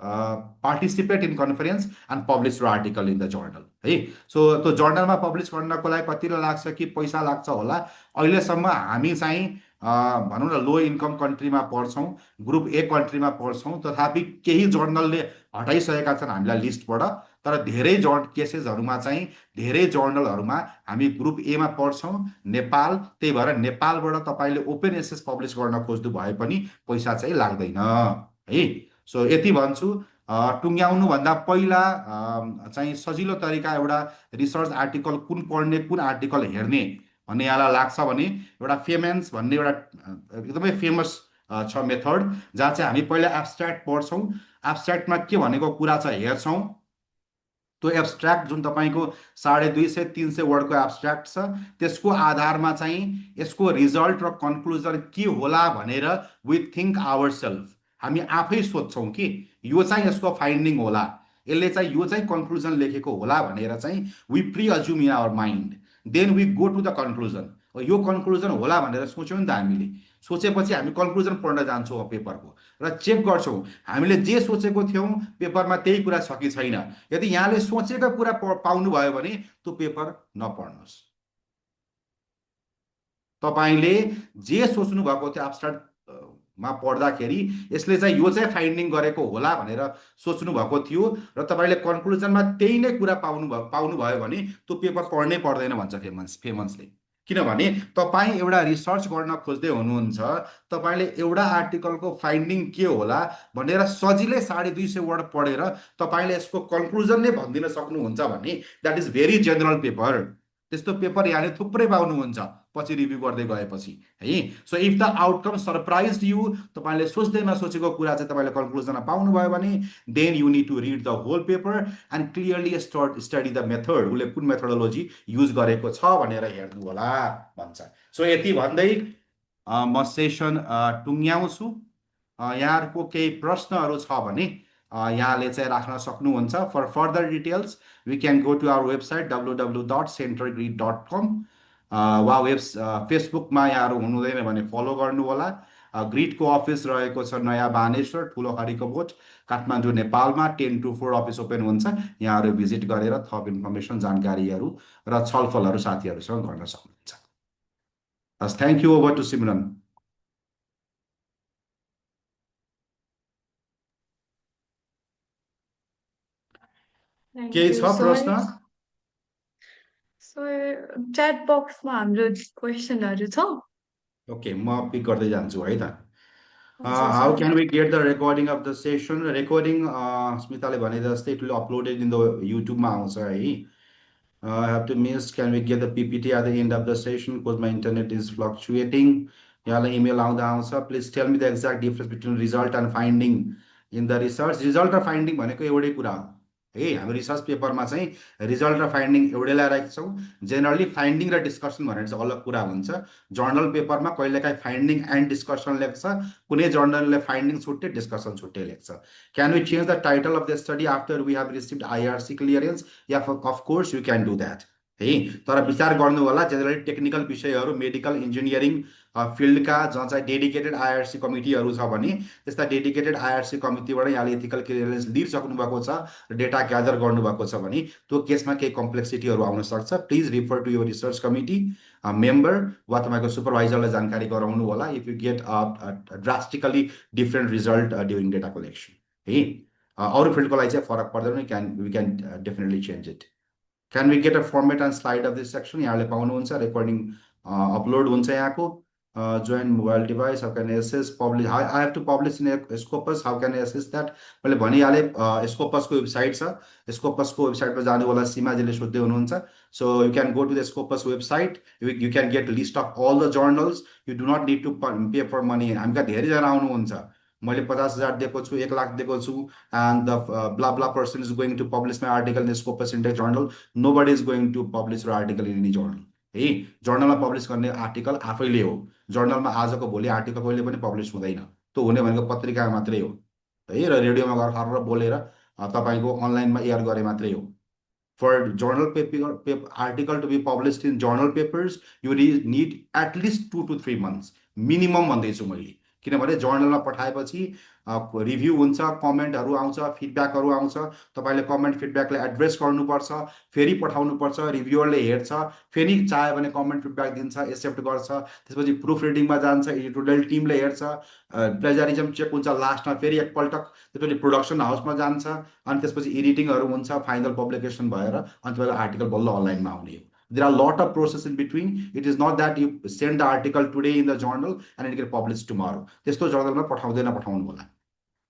participate in conference and publish your article in the journal है। सो त्यो जर्नलमा पब्लिस गर्नको लागि कति लाग्छ कि पैसा लाग्छ होला। अहिलेसम्म हामी चाहिँ भनौँ न लो इन्कम कन्ट्रीमा पर्छौँ, ग्रुप ए कन्ट्रीमा पर्छौँ, तथापि केही जर्नलले हटाइसकेका छन् हामीलाई लिस्टबाट। तर धेरै केसेसहरूमा चाहिँ धेरै जर्नलहरूमा हामी ग्रुप एमा पर्छौँ, नेपाल। त्यही भएर नेपालबाट तपाईँले ओपन एसेस पब्लिस गर्न खोज्नु भए पनि पैसा चाहिँ लाग्दैन है। सो यति भन्छु। टुङ्ग्याउनुभन्दा पहिला चाहिँ सजिलो तरिका एउटा रिसर्च आर्टिकल कुन पढ्ने कुन आर्टिकल हेर्ने भन्ने यहाँलाई लाग्छ भने एउटा फेमेन्स भन्ने एउटा एकदमै फेमस छ मेथड, जहाँ चाहिँ हामी पहिला एब्स्ट्र्याक्ट पढ्छौँ। एब्स्ट्र्याक्टमा के भनेको कुरा छ हेर्छौँ। त्यो एब्स्ट्र्याक्ट जुन तपाईँको 250-300 वर्डको एब्स्ट्र्याक्ट छ, त्यसको आधारमा चाहिँ यसको रिजल्ट र कन्क्लुजन के होला भनेर वी थिङ्क आवर सेल्फ, हामी आफै सोध्छौँ कि यो चाहिँ यसको फाइन्डिङ होला, यसले चाहिँ यो चाहिँ कन्क्लुजन लेखेको होला भनेर चाहिँ we pre assume in our mind, then we go to the conclusion. यो कन्क्लुजन होला भनेर सोच्यौँ नि त हामीले, सोचेपछि हामी कन्क्लुजन पढ्न जान्छौँ पेपरको र चेक गर्छौँ हामीले जे सोचेको थियौँ पेपरमा त्यही कुरा छ कि छैन। यदि यहाँले सोचेका कुरा पाउनुभयो भने त्यो पेपर नपढ्नुहोस्। तपाईँले जे सोच्नु भएको थियो एब्स्ट्र्याक्टमा पढ्दाखेरि यसले चाहिँ यो चाहिँ फाइन्डिङ गरेको होला भनेर सोच्नु भएको थियो र तपाईँले कन्क्लुजनमा त्यही नै कुरा पाउनुभयो भने त्यो पेपर पढ्नै पर्दैन भन्छ फेमन्सले। किनभने तपाईँ एउटा रिसर्च गर्न खोज्दै हुनुहुन्छ, तपाईँले एउटा आर्टिकलको फाइन्डिङ के होला भनेर सजिलै 250 वर्ड पढेर तपाईँले यसको कन्क्लुजन नै भनिदिन सक्नुहुन्छ भने that is very general paper. त्यस्तो पेपर यहाँले थुप्रै पाउनुहुन्छ पछि रिभ्यू गर्दै गएपछि है। So if the outcome surprise you, तपाईँले सोच्दै नसोचेको कुरा चाहिँ तपाईँले कन्क्लुजनमा पाउनुभयो भने then you need to read the whole paper and clearly study the method, उसले कुन मेथोडोलोजी युज गरेको छ भनेर हेर्नु होला भन्छ। सो यति भन्दै म सेसन टुङ्ग्याउँछु। यहाँहरूको केही प्रश्नहरू छ भने यहाँले चाहिँ राख्न सक्नुहुन्छ। For further details we can go to our website www.centergrid.com वा फेसबुकमा यहाँहरू हुनुहुँदैन भने फलो गर्नु होला। ग्रिडको अफिस रहेको छ नयाँ बानेश्वर ठुलो हरिकोट काठमाडौँ नेपालमा 10 to 4 अफिस ओपन हुन्छ। यहाँहरू भिजिट गरेर थप इन्फर्मेसन जानकारीहरू र छलफलहरू साथीहरूसँग गर्न सक्नुहुन्छ। हस्, thank you. Over to Simran. Thank केही you, छ sir. प्रश्न? सर च्याट बक्समा हाम्रो क्वेसनहरू छ। ओके, म पिक गर्दै जान्छु है त। हजुर हाउ sir. Can we get the recording of the session? Recording स्मिताले भने जस्तै it will uploaded in the युट्युबमा आउँछ है। I have to miss. Can we get the PPT at the end of the session? Because my internet is fluctuating. यहाँलाई email आउँदा आउँछ। Please tell me the exact difference between result and finding in the research. Result र finding भनेको एउटै कुरा हो है। हाम्रो रिसर्च पेपरमा चाहिँ रिजल्ट र फाइन्डिङ एउटै ल्याइरहेको छौँ। जेनरली फाइन्डिङ र डिस्कसन भनेर चाहिँ अलग कुरा हुन्छ। जर्नल पेपरमा कहिलेकाहीँ फाइन्डिङ एन्ड डिस्कसन लेख्छ, कुनै जर्नलले फाइन्डिङ छुट्टै डिस्कसन छुट्टै लेख्छ। Can we change the title of the study after we have received IRC clearance? Yeah of course you can do that है। तर विचार गर्नु होला, जेनरली टेक्निकल विषयहरू मेडिकल इन्जिनियरिङ फिल्डका जहाँ चाहिँ डेडिकेटेड IRC कमिटीहरू छ भने त्यस्ता डेडिकेटेड IRC कमिटीबाट यहाँले इथिकल क्लियरेन्स लिइसक्नु भएको छ र डेटा ग्यादर गर्नुभएको छ भने त्यो केसमा केही कम्प्लेक्सिटीहरू आउन सक्छ। Please refer to your research committee member वा तपाईँको सुपरभाइजरलाई जानकारी गराउनु होला if you get drastically different result during data collection है। अरू फिल्डको लागि चाहिँ फरक पर्दैन, we can definitely change it. Can we get a format and slide of this section? यहाँले पाउनुहुन्छ, रेकर्डिङ अपलोड हुन्छ यहाँको। Join mobile device, how can access publish? I have to publish in Scopus, how can assess that? मैले भनिहालेँ, स्कोपसको website छ। स्कोपसको वेबसाइटमा जानु होला, सीमाजीले सोध्दै हुनुहुन्छ। So you can go to the Scopus website, you can get list of all the journals. You do not need to pay for money. हामी कहाँ धेरैजना आउनुहुन्छ, मैले 50,000 दिएको छु, 1 लाख दिएको छु, and the blah blah person is going to publish my article in the Scopus Index journal. Nobody is going to publish your article in any journal है। जर्नलमा पब्लिस गर्ने आर्टिकल आफैले हो। जर्नलमा आजको भोलि आर्टिकल कहिले पनि पब्लिस हुँदैन। त्यो हुने भनेको पत्रिकामा मात्रै हो है, र रेडियोमा गएर खरेर बोलेर तपाईँको अनलाइनमा एयर गरे मात्रै हो। For journal paper article to be published in journal papers, you need at least 2 to 3 months minimum भन्दैछु मैले। किनभने जर्नलमा पठाएपछि रिभ्यू हुन्छ, कमेन्टहरू आउँछ, फिडब्याकहरू आउँछ। तपाईँले कमेन्ट फिडब्याकलाई एड्रेस गर्नुपर्छ, फेरि पठाउनुपर्छ, रिभ्युअरले हेर्छ, फेरि चाह्यो भने कमेन्ट फिडब्याक दिन्छ, एक्सेप्ट गर्छ, त्यसपछि प्रुफ रिडिङमा जान्छ, एडिटोरियल टिमले हेर्छ, प्लेजरिजम चेक हुन्छ लास्टमा, फेरि एकपल्ट त्यसपछि प्रोडक्सन हाउसमा जान्छ, अनि त्यसपछि एडिटिङहरू हुन्छ, फाइनल पब्लिकेसन भएर अनि तपाईँको आर्टिकल बल्ल अनलाइनमा आउने हो। There are a lot of process in between. It is not that you send the article today in the journal and it get published tomorrow. त्यस्तो जर्नलमा पठाउनु होला।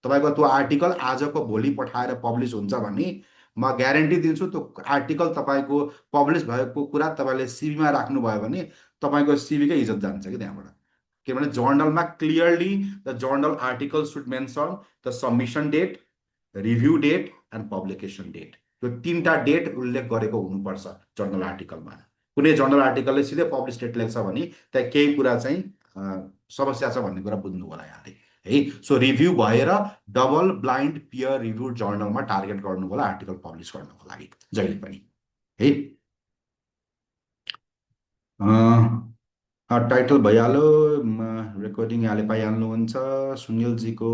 तपाईँको त्यो आर्टिकल आजको भोलि पठाएर पब्लिस हुन्छ भने म ग्यारेन्टी दिन्छु त्यो आर्टिकल तपाईँको पब्लिस भएको कुरा तपाईँले सिभीमा राख्नुभयो भने तपाईँको सिभीकै इज्जत जान्छ कि त्यहाँबाट। किनभने जर्नलमा clearly the journal article should mention the submission date, review date and publication date. यो 3टा डेट उल्लेख गरेको हुनुपर्छ जर्नल आर्टिकलमा। कुनै जर्नल आर्टिकलले सिधै पब्लिस डेट लेख्छ भने त्यहाँ केही कुरा चाहिँ समस्या छ भन्ने कुरा बुझ्नु होला यहाँले है। सो रिभ्यू भएर डबल ब्लाइन्ड पियर रिभ्यू जर्नलमा टार्गेट गर्नु होला आर्टिकल पब्लिस गर्नको लागि जहिले पनि है। टाइटल भइहाल्यो, रेकर्डिङ यहाँले पाइहाल्नुहुन्छ। सुनिलजीको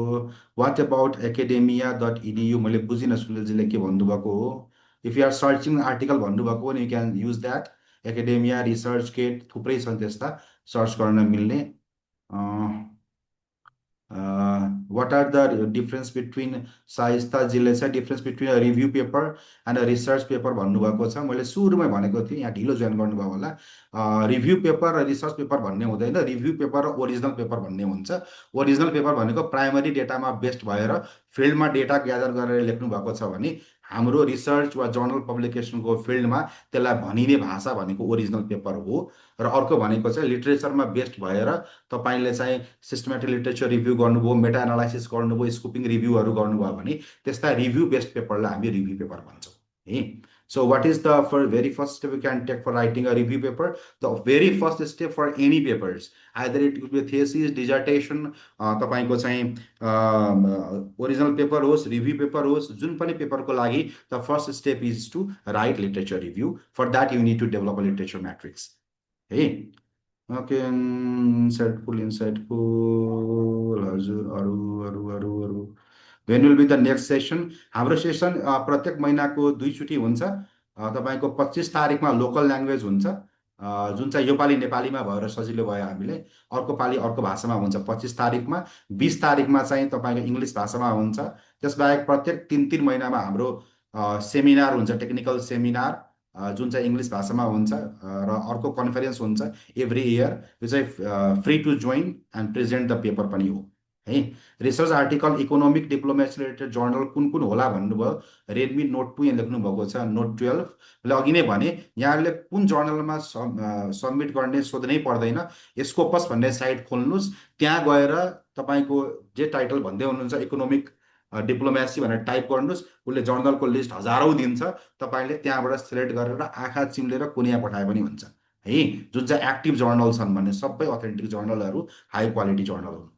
वाट अबाउट academia.edu? मैले बुझिनँ सुनिलजीले के भन्नुभएको हो। If you are searching article भन्नुभएको हो भने you can use that. Academia, ResearchGate थुप्रै छन् त्यस्ता सर्च गर्न मिल्ने। what are the difference between साइस्ताजीले चाहिँ difference between a review paper and a research paper भन्नुभएको छ। मैले सुरुमै भनेको थिएँ, यहाँ ढिलो जोइन गर्नुभयो होला। रिभ्यू पेपर र रिसर्च पेपर भन्ने हुँदैन, रिभ्यू पेपर र ओरिजिनल पेपर भन्ने हुन्छ। ओरिजिनल पेपर भनेको प्राइमरी डेटामा बेस्ड भएर फिल्डमा डेटा ग्यादर गरेर लेख्नु भएको छ भने हाम्रो रिसर्च वा जर्नल पब्लिकेसनको फिल्डमा त्यसलाई भनिने भाषा भनेको ओरिजिनल पेपर हो। र अर्को भनेको चाहिँ लिट्रेचरमा बेस्ड भएर तपाईँले चाहिँ सिस्टमेटिक लिट्रेचर रिभ्यू गर्नुभयो, मेटा एनालाइसिस गर्नुभयो, स्कुपिङ रिभ्यूहरू गर्नुभयो भने त्यस्ता रिभ्यू बेस्ड पेपरलाई हामी रिभ्यू पेपर भन्छौँ है। So what is the very first step we can take for writing a review paper? The very first step for any papers, either it could be a thesis, dissertation, तपाईँको चाहिँ original paper होस्, review paper होस्, जुन पनि पेपरको लागि the first step is to write literature review. For that you need to develop a literature matrix है। Okay, insightful हजुर, अरू when will be the next session? हाम्रो सेसन प्रत्येक महिनाको दुईचोटि हुन्छ। तपाईँको 25 तारिकमा लोकल ल्याङ्ग्वेज हुन्छ, जुन चाहिँ योपालि नेपालीमा भएर सजिलो भयो हामीलाई। अर्को पालि अर्को भाषामा हुन्छ 25 तारिकमा। 20 तारिकमा चाहिँ तपाईँको इङ्ग्लिस भाषामा हुन्छ। त्यसबाहेक प्रत्येक 3 महिनामा हाम्रो सेमिनार हुन्छ, टेक्निकल सेमिनार, जुन चाहिँ इङ्ग्लिस भाषामा हुन्छ। र अर्को कन्फरेन्स हुन्छ एभ्री इयर, यो चाहिँ free to join and present the paper पनि हो है। Research article economic diplomacy related journal कुन कुन होला भन्नुभयो। रेडमी नोट 2 यहाँ लेख्नु भएको छ, नोट 12। मैले अघि नै भने यहाँहरूले कुन जर्नलमा सब्मिट गर्ने सोध्नै पर्दैन। स्कोपस भन्ने साइट खोल्नुहोस्, त्यहाँ गएर तपाईँको जे टाइटल भन्दै हुनुहुन्छ इकोनोमिक डिप्लोमेसी भनेर टाइप गर्नुहोस्, उसले जर्नलको लिस्ट हजारौँ दिन्छ। तपाईँले त्यहाँबाट सिलेक्ट गरेर आँखा चिम्लेर कुनिया पठाए पनि हुन्छ है। जुन चाहिँ एक्टिभ जर्नल छन् भने सबै अथेन्टिक जर्नलहरू हाई क्वालिटी जर्नल हुन्।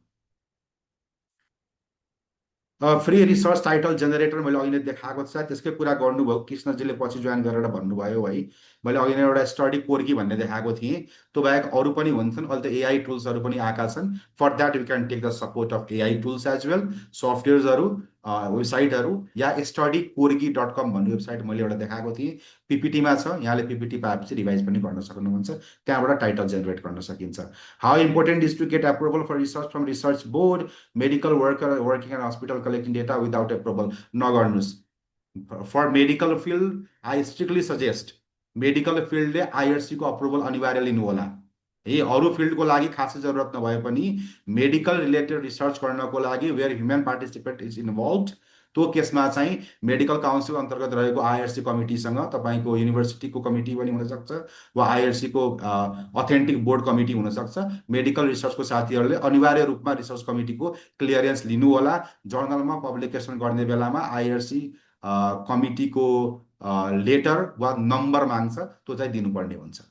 फ्री रिसर्च टाइटल जेनेरेटर मैले अघि नै देखाएको छ, त्यसकै कुरा गर्नुभयो कृष्णजीले, पछि जोइन गरेर भन्नुभयो है। मैले अघि नै एउटा स्टडी कोर्गी भन्ने देखाएको थिएँ। त्यो बाहेक अरू पनि हुन्छन्। अहिले त एआई टुल्सहरू पनि आएका छन्। For that we can take the support of AI tools as well, सफ्टवेयर्सहरू, वेबसाइटहरू, या studykorgi.com भन्ने वेबसाइट मैले एउटा देखाएको थिएँ, पिपिटीमा छ। यहाँले पिपिटी पाएपछि रिभाइज पनि गर्न सक्नुहुन्छ, त्यहाँबाट टाइटल जेनेरेट गर्न सकिन्छ। How important is to get approval for research from research board? Medical worker working and hospital collecting data without approval नगर्नुहोस्। For medical field I strictly suggest, medical फिल्डले आइआरसीको अप्रुभल अनिवार्य लिनु होला है। अरू फिल्डको लागि खासै जरुरत नभए पनि मेडिकल रिलेटेड रिसर्च गर्नको लागि where human participate is involve, त्यो केसमा चाहिँ मेडिकल काउन्सिल अन्तर्गत रहेको आइआरसी कमिटीसँग तपाईँको युनिभर्सिटीको कमिटी पनि हुनसक्छ, वा आइआरसीको अथेन्टिक बोर्ड कमिटी हुनसक्छ। मेडिकल रिसर्चको साथीहरूले अनिवार्य रूपमा रिसर्च कमिटीको क्लियरेन्स लिनु होला। जर्नलमा पब्लिकेसन गर्ने बेलामा आइआरसी कमिटीको लेटर वा नम्बर माग्छ, त्यो चाहिँ दिनुपर्ने हुन्छ।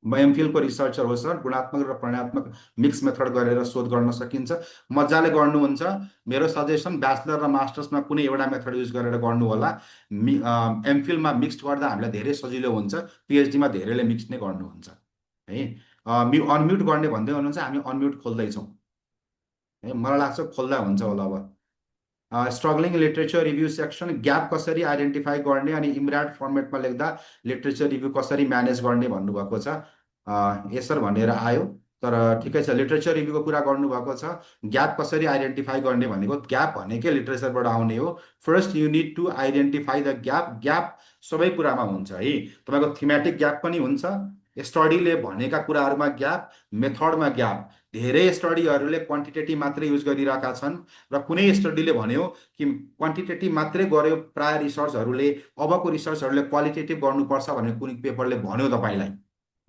म एमफिलको रिसर्चर हो सर, गुणात्मक र परिमाणात्मक मिक्स मेथड गरेर शोध गर्न सकिन्छ। मजाले गर्नुहुन्छ। मेरो सजेसन ब्याचलर र मास्टर्समा कुनै एउटा मेथड युज गरेर गर्नु होला। एमफिलमा मिक्स्ड गर्दा हामीलाई धेरै सजिलो हुन्छ, पिएचडीमा धेरैले मिक्स नै गर्नुहुन्छ है। अनम्युट गर्ने भन्दै हुनुहुन्छ, हामी अनम्युट खोल्दैछौँ है, मलाई लाग्छ खोल्दा हुन्छ होला अब। Struggling literature review section, gap कसरी आइडेन्टिफाई गर्ने अनि इमराट फर्मेटमा लेख्दा लिटरेचर रिभ्यू कसरी म्यानेज गर्ने भन्नुभएको छ। यसर भनेर आयो, तर ठिकै छ। लिटरेचर रिभ्यूको कुरा गर्नुभएको छ। ग्याप कसरी आइडेन्टिफाई गर्ने भनेको, ग्याप भनेकै लिटरेचरबाट आउने हो। First you need to identify the gap. Gap सबै कुरामा हुन्छ है। तपाईँको थिमेटिक ग्याप पनि हुन्छ, स्टडीले भनेका कुराहरूमा ग्याप, मेथडमा ग्याप। धेरै स्टडीहरूले क्वान्टिटेटिभ मात्रै युज गरिरहेका छन्, र कुनै स्टडीले भन्यो कि क्वान्टिटेटिभ मात्रै गर्यो प्राय रिसर्चहरूले, अबको रिसर्चहरूले क्वालिटेटिभ गर्नुपर्छ भन्ने कुनै पेपरले भन्यो तपाईँलाई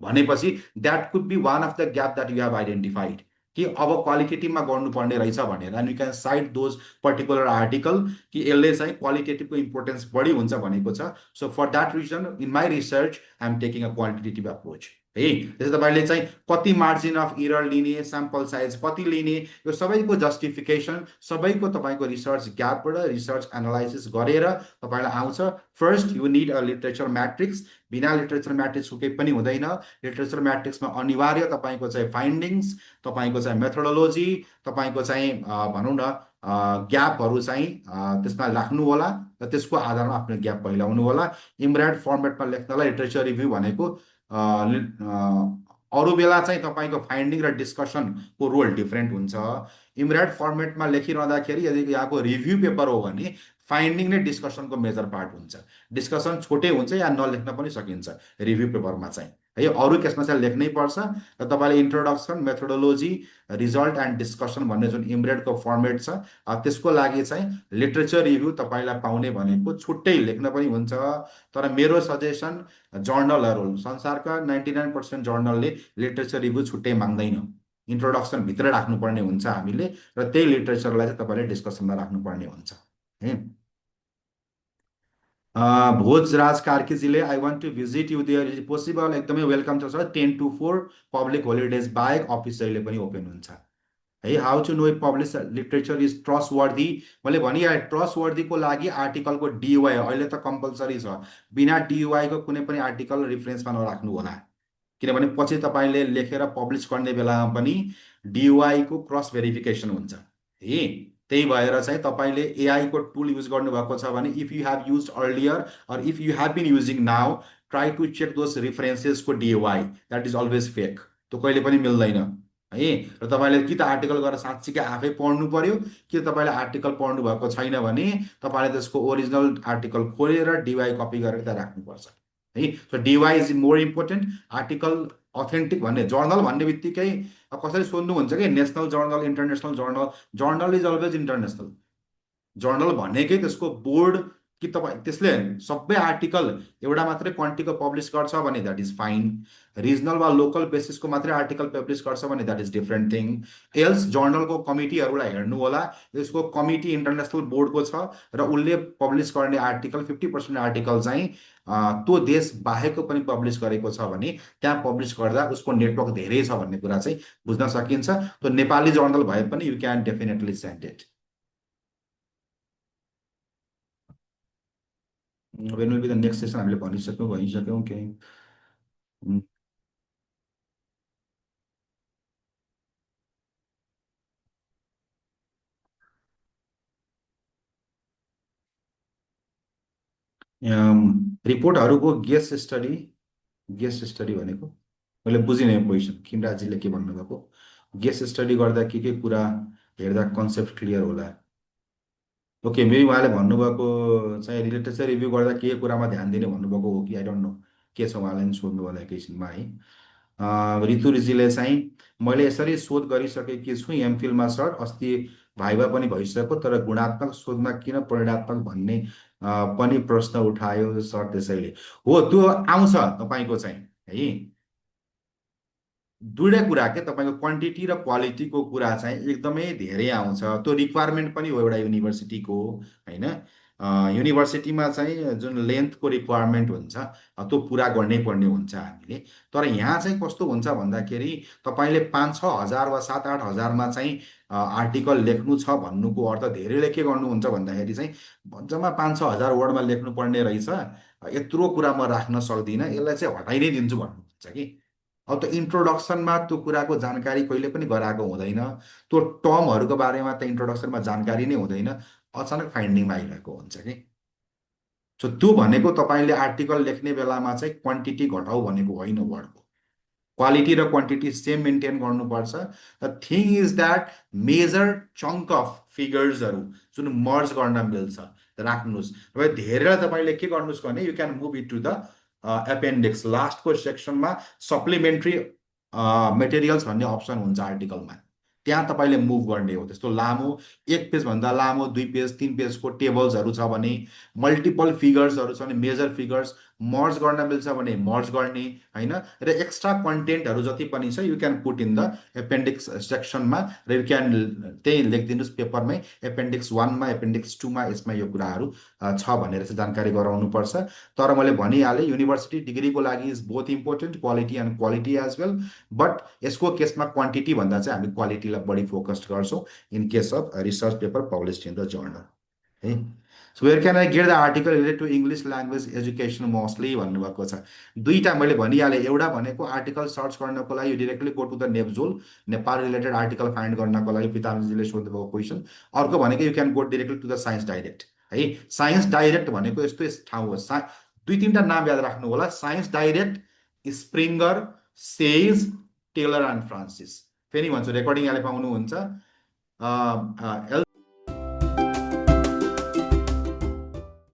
भनेपछि that could be one of the gap that you have identified, कि अब क्वालिटेटिभमा गर्नुपर्ने रहेछ भनेर। And you can cite those particular article कि यसले चाहिँ क्वालिटेटिभको इम्पोर्टेन्स बढी हुन्छ भनेको छ। So for that reason in my research I am taking a quantitative approach है। त्यसै तपाईँले चाहिँ कति मार्जिन अफ इरर लिने, स्याम्पल साइज कति लिने, यो सबैको जस्टिफिकेसन, सबैको तपाईँको रिसर्च ग्यापबाट रिसर्च एनालाइसिस गरेर तपाईँलाई आउँछ। First you need a literature matrix. बिना लिटरेचर म्याट्रिक्सको केही पनि हुँदैन। लिटरेचर म्याट्रिक्समा अनिवार्य तपाईँको चाहिँ फाइन्डिङ्स, तपाईँको चाहिँ मेथोडोलोजी, तपाईँको चाहिँ भनौँ न ग्यापहरू चाहिँ त्यसमा राख्नु होला, र त्यसको आधारमा आफ्नो ग्याप पहिलाउनु होला। इमराट फर्मेटमा लेख्नलाई लिटरेचर रिभ्यू भनेको अरू बेला चाहिँ तपाईँको फाइन्डिङ र डिस्कसनको रोल डिफ्रेन्ट हुन्छ। इमराट फर्मेटमा लेखिरहँदाखेरि यदि यहाँको रिभ्यू पेपर हो भने फाइन्डिङ नै डिस्कसनको मेजर पार्ट हुन्छ। डिस्कसन छोटै हुन्छ या नलेख्न पनि सकिन्छ रिभ्यू पेपरमा चाहिँ है। अरू केसमा चाहिँ लेख्नै पर्छ। र तपाईँले introduction, methodology, result and discussion भन्ने जुन इमरेटको फर्मेट छ, त्यसको लागि चाहिँ लिटरेचर रिभ्यू तपाईँलाई पाउने भनेको छुट्टै लेख्न पनि हुन्छ। तर मेरो सजेसन, जर्नलहरू संसारका 99% जर्नलले लिटरेचर रिभ्यू छुट्टै माग्दैन। इन्ट्रोडक्सनभित्र राख्नुपर्ने हुन्छ हामीले, र त्यही लिटरेचरलाई चाहिँ तपाईँले डिस्कसनमा राख्नुपर्ने हुन्छ है। भोजराज कार्कीजीले I want to visit you there, is possible? एकदमै वेलकम छ सर। 10 to 4 पब्लिक होलिडेज बाहेक अफिस जहिले पनि ओपन हुन्छ है। How to know if publish literature is trustworthy? मैले भनिहालेँ, ट्रस्ट वर्दीको लागि आर्टिकलको डियुआई अहिले त कम्पलसरी छ। बिना डियुआईको कुनै पनि आर्टिकल रिफरेन्समा नराख्नु होला किनभने पछि तपाईँले लेखेर पब्लिस गर्ने बेलामा पनि DOI को क्रस भेरिफिकेसन हुन्छ है। त्यही भएर चाहिँ तपाईँले AI को टुल युज गर्नुभएको छ भने if you have use earlier or if you have been using now, try to check those रिफरेन्सेसको DOI, that is always fake. त्यो कहिले पनि मिल्दैन है। र तपाईँले कि त आर्टिकल गरेर साँच्चीकै आफै पढ्नु पर्यो, कि तपाईँले आर्टिकल पढ्नु भएको छैन भने तपाईँले त्यसको ओरिजिनल आर्टिकल खोलेर DOI कपी गरेर त्यहाँ राख्नुपर्छ है। So DOI is more important. Article authentic भन्ने जर्नल भन्ने बित्तिकै कसरी सोध्नुहुन्छ कि national journal, international journal, journal is always international. Journal भनेकै त्यसको बोर्ड, कि तपाईँ त्यसले सबै आर्टिकल एउटा मात्रै क्वान्टिटीको पब्लिस गर्छ भने द्याट इज फाइन। रिजनल वा लोकल बेसिसको मात्रै आर्टिकल पब्लिस गर्छ भने that is different thing. Else जर्नलको कमिटीहरूलाई हेर्नु होला, यसको कमिटी इन्टरनेसनल बोर्डको छ र उसले पब्लिस गर्ने आर्टिकल 50% आर्टिकल चाहिँ त्यो देश बाहेकको पनि पब्लिस गरेको छ भने त्यहाँ पब्लिस गर्दा उसको नेटवर्क धेरै छ भन्ने कुरा चाहिँ बुझ्न सकिन्छ। त्यो नेपाली जर्नल भए पनि you can definitely send it. When will be the next session हामीले भनिसक्यौँ केही। रिपोर्टहरूको गेस्ट स्टडी भनेको मैले बुझिनँ यो क्वेसन, खिमराजीले के भन्नुभएको। गेस्ट स्टडी गर्दा के कुरा हेर्दा कन्सेप्ट क्लियर होला। ओके, मेबी उहाँले भन्नुभएको चाहिँ लिटरेचर रिभ्यू गर्दा के कुरामा ध्यान दिने भन्नुभएको हो कि आई डोन्ट नो, के छ उहाँलाई नि सोध्नु होला एकैछिनमा है। रितु ऋषिले चाहिँ मैले यसरी शोध गरिसकेकी छु एमफिलमा सर, अस्ति भाइभा पनि भइसक्यो, तर गुणात्मक शोधमा किन परिणात्मक भन्ने पनि प्रश्न उठायो सर, त्यसैले हो त्यो आउँछ तपाईँको चाहिँ है। दुईवटै कुरा के तपाईँको क्वान्टिटी र क्वालिटीको कुरा चाहिँ एकदमै धेरै आउँछ। त्यो रिक्वायरमेन्ट पनि हो एउटा युनिभर्सिटीको होइन। युनिभर्सिटीमा चाहिँ जुन लेन्थको रिक्वायरमेन्ट हुन्छ त्यो पुरा गर्नै पर्ने हुन्छ हामीले। तर यहाँ चाहिँ कस्तो हुन्छ भन्दाखेरि तपाईँले 5-6 हजार वा 7-8 हजारमा चाहिँ आर्टिकल लेख्नु छ भन्नुको अर्थ धेरैले के गर्नुहुन्छ भन्दाखेरि चाहिँ जम्मा 5-6 हजार वर्डमा लेख्नुपर्ने रहेछ, यत्रो कुरा म राख्न सक्दिनँ, यसलाई चाहिँ हटाइ नै दिन्छु भन्नुहुन्छ कि। अब त इन्ट्रोडक्सनमा त्यो कुराको जानकारी कहिले पनि गराएको हुँदैन, त्यो टर्महरूको बारेमा त इन्ट्रोडक्सनमा जानकारी नै हुँदैन, अचानक फाइन्डिङमा आइरहेको हुन्छ कि। सो त्यो भनेको तपाईँले आर्टिकल लेख्ने बेलामा चाहिँ क्वान्टिटी घटाउ भनेको होइन, वर्डको क्वालिटी र क्वान्टिटी सेम मेन्टेन गर्नुपर्छ। The thing is that major chunk of फिगर्सहरू जुन मर्ज गर्न मिल्छ राख्नुहोस्। र धेरैलाई तपाईँले के गर्नुहोस् भने you can move it to the appendix, लास्टको सेक्सनमा सप्लिमेन्ट्री मेटेरियल्स भन्ने अप्सन हुन्छ आर्टिकलमा, त्यहाँ तपाईँले मुभ गर्ने हो। त्यस्तो लामो 1 पेजभन्दा लामो 2 पेज 3 पेजको टेबल्सहरू छ भने, मल्टिपल फिगर्सहरू छ भने मेजर फिगर्स मर्ज गर्न मिल्छ भने मर्ज गर्ने होइन। र एक्स्ट्रा कन्टेन्टहरू जति पनि छ you can put in the appendix सेक्सनमा, र यु क्यान त्यही लेखिदिनुहोस् पेपरमै, एपेन्डिक्स 1मा एपेन्डिक्स 2मा यसमा यो कुराहरू छ भनेर चाहिँ जानकारी गराउनुपर्छ। तर मैले भनिहालेँ युनिभर्सिटी डिग्रीको लागि is both important, quality and quality as well, but यसको केसमा क्वान्टिटी भन्दा चाहिँ हामी क्वालिटीलाई बढी फोकस गर्छौँ in case of research paper published in the journal है। So where can I get the article related to English language education mostly भन्नुभएको छ। दुईवटा मैले भनिहालेँ, एउटा भनेको आर्टिकल सर्च गर्नको लागि directly go to the NepJOL, Nepal related article find गर्नको लागि पितामजीले सोध्नुभएको क्वेसन। अर्को भनेको you can go directly to the Science Direct है। साइन्स डाइरेक्ट भनेको यस्तो ठाउँ हो, 2-3टा नाम याद राख्नु होला, Science Direct, Springer, Sage, Taylor and Francis. फेरि भन्छु, रेकर्डिङ यहाँले पाउनुहुन्छ।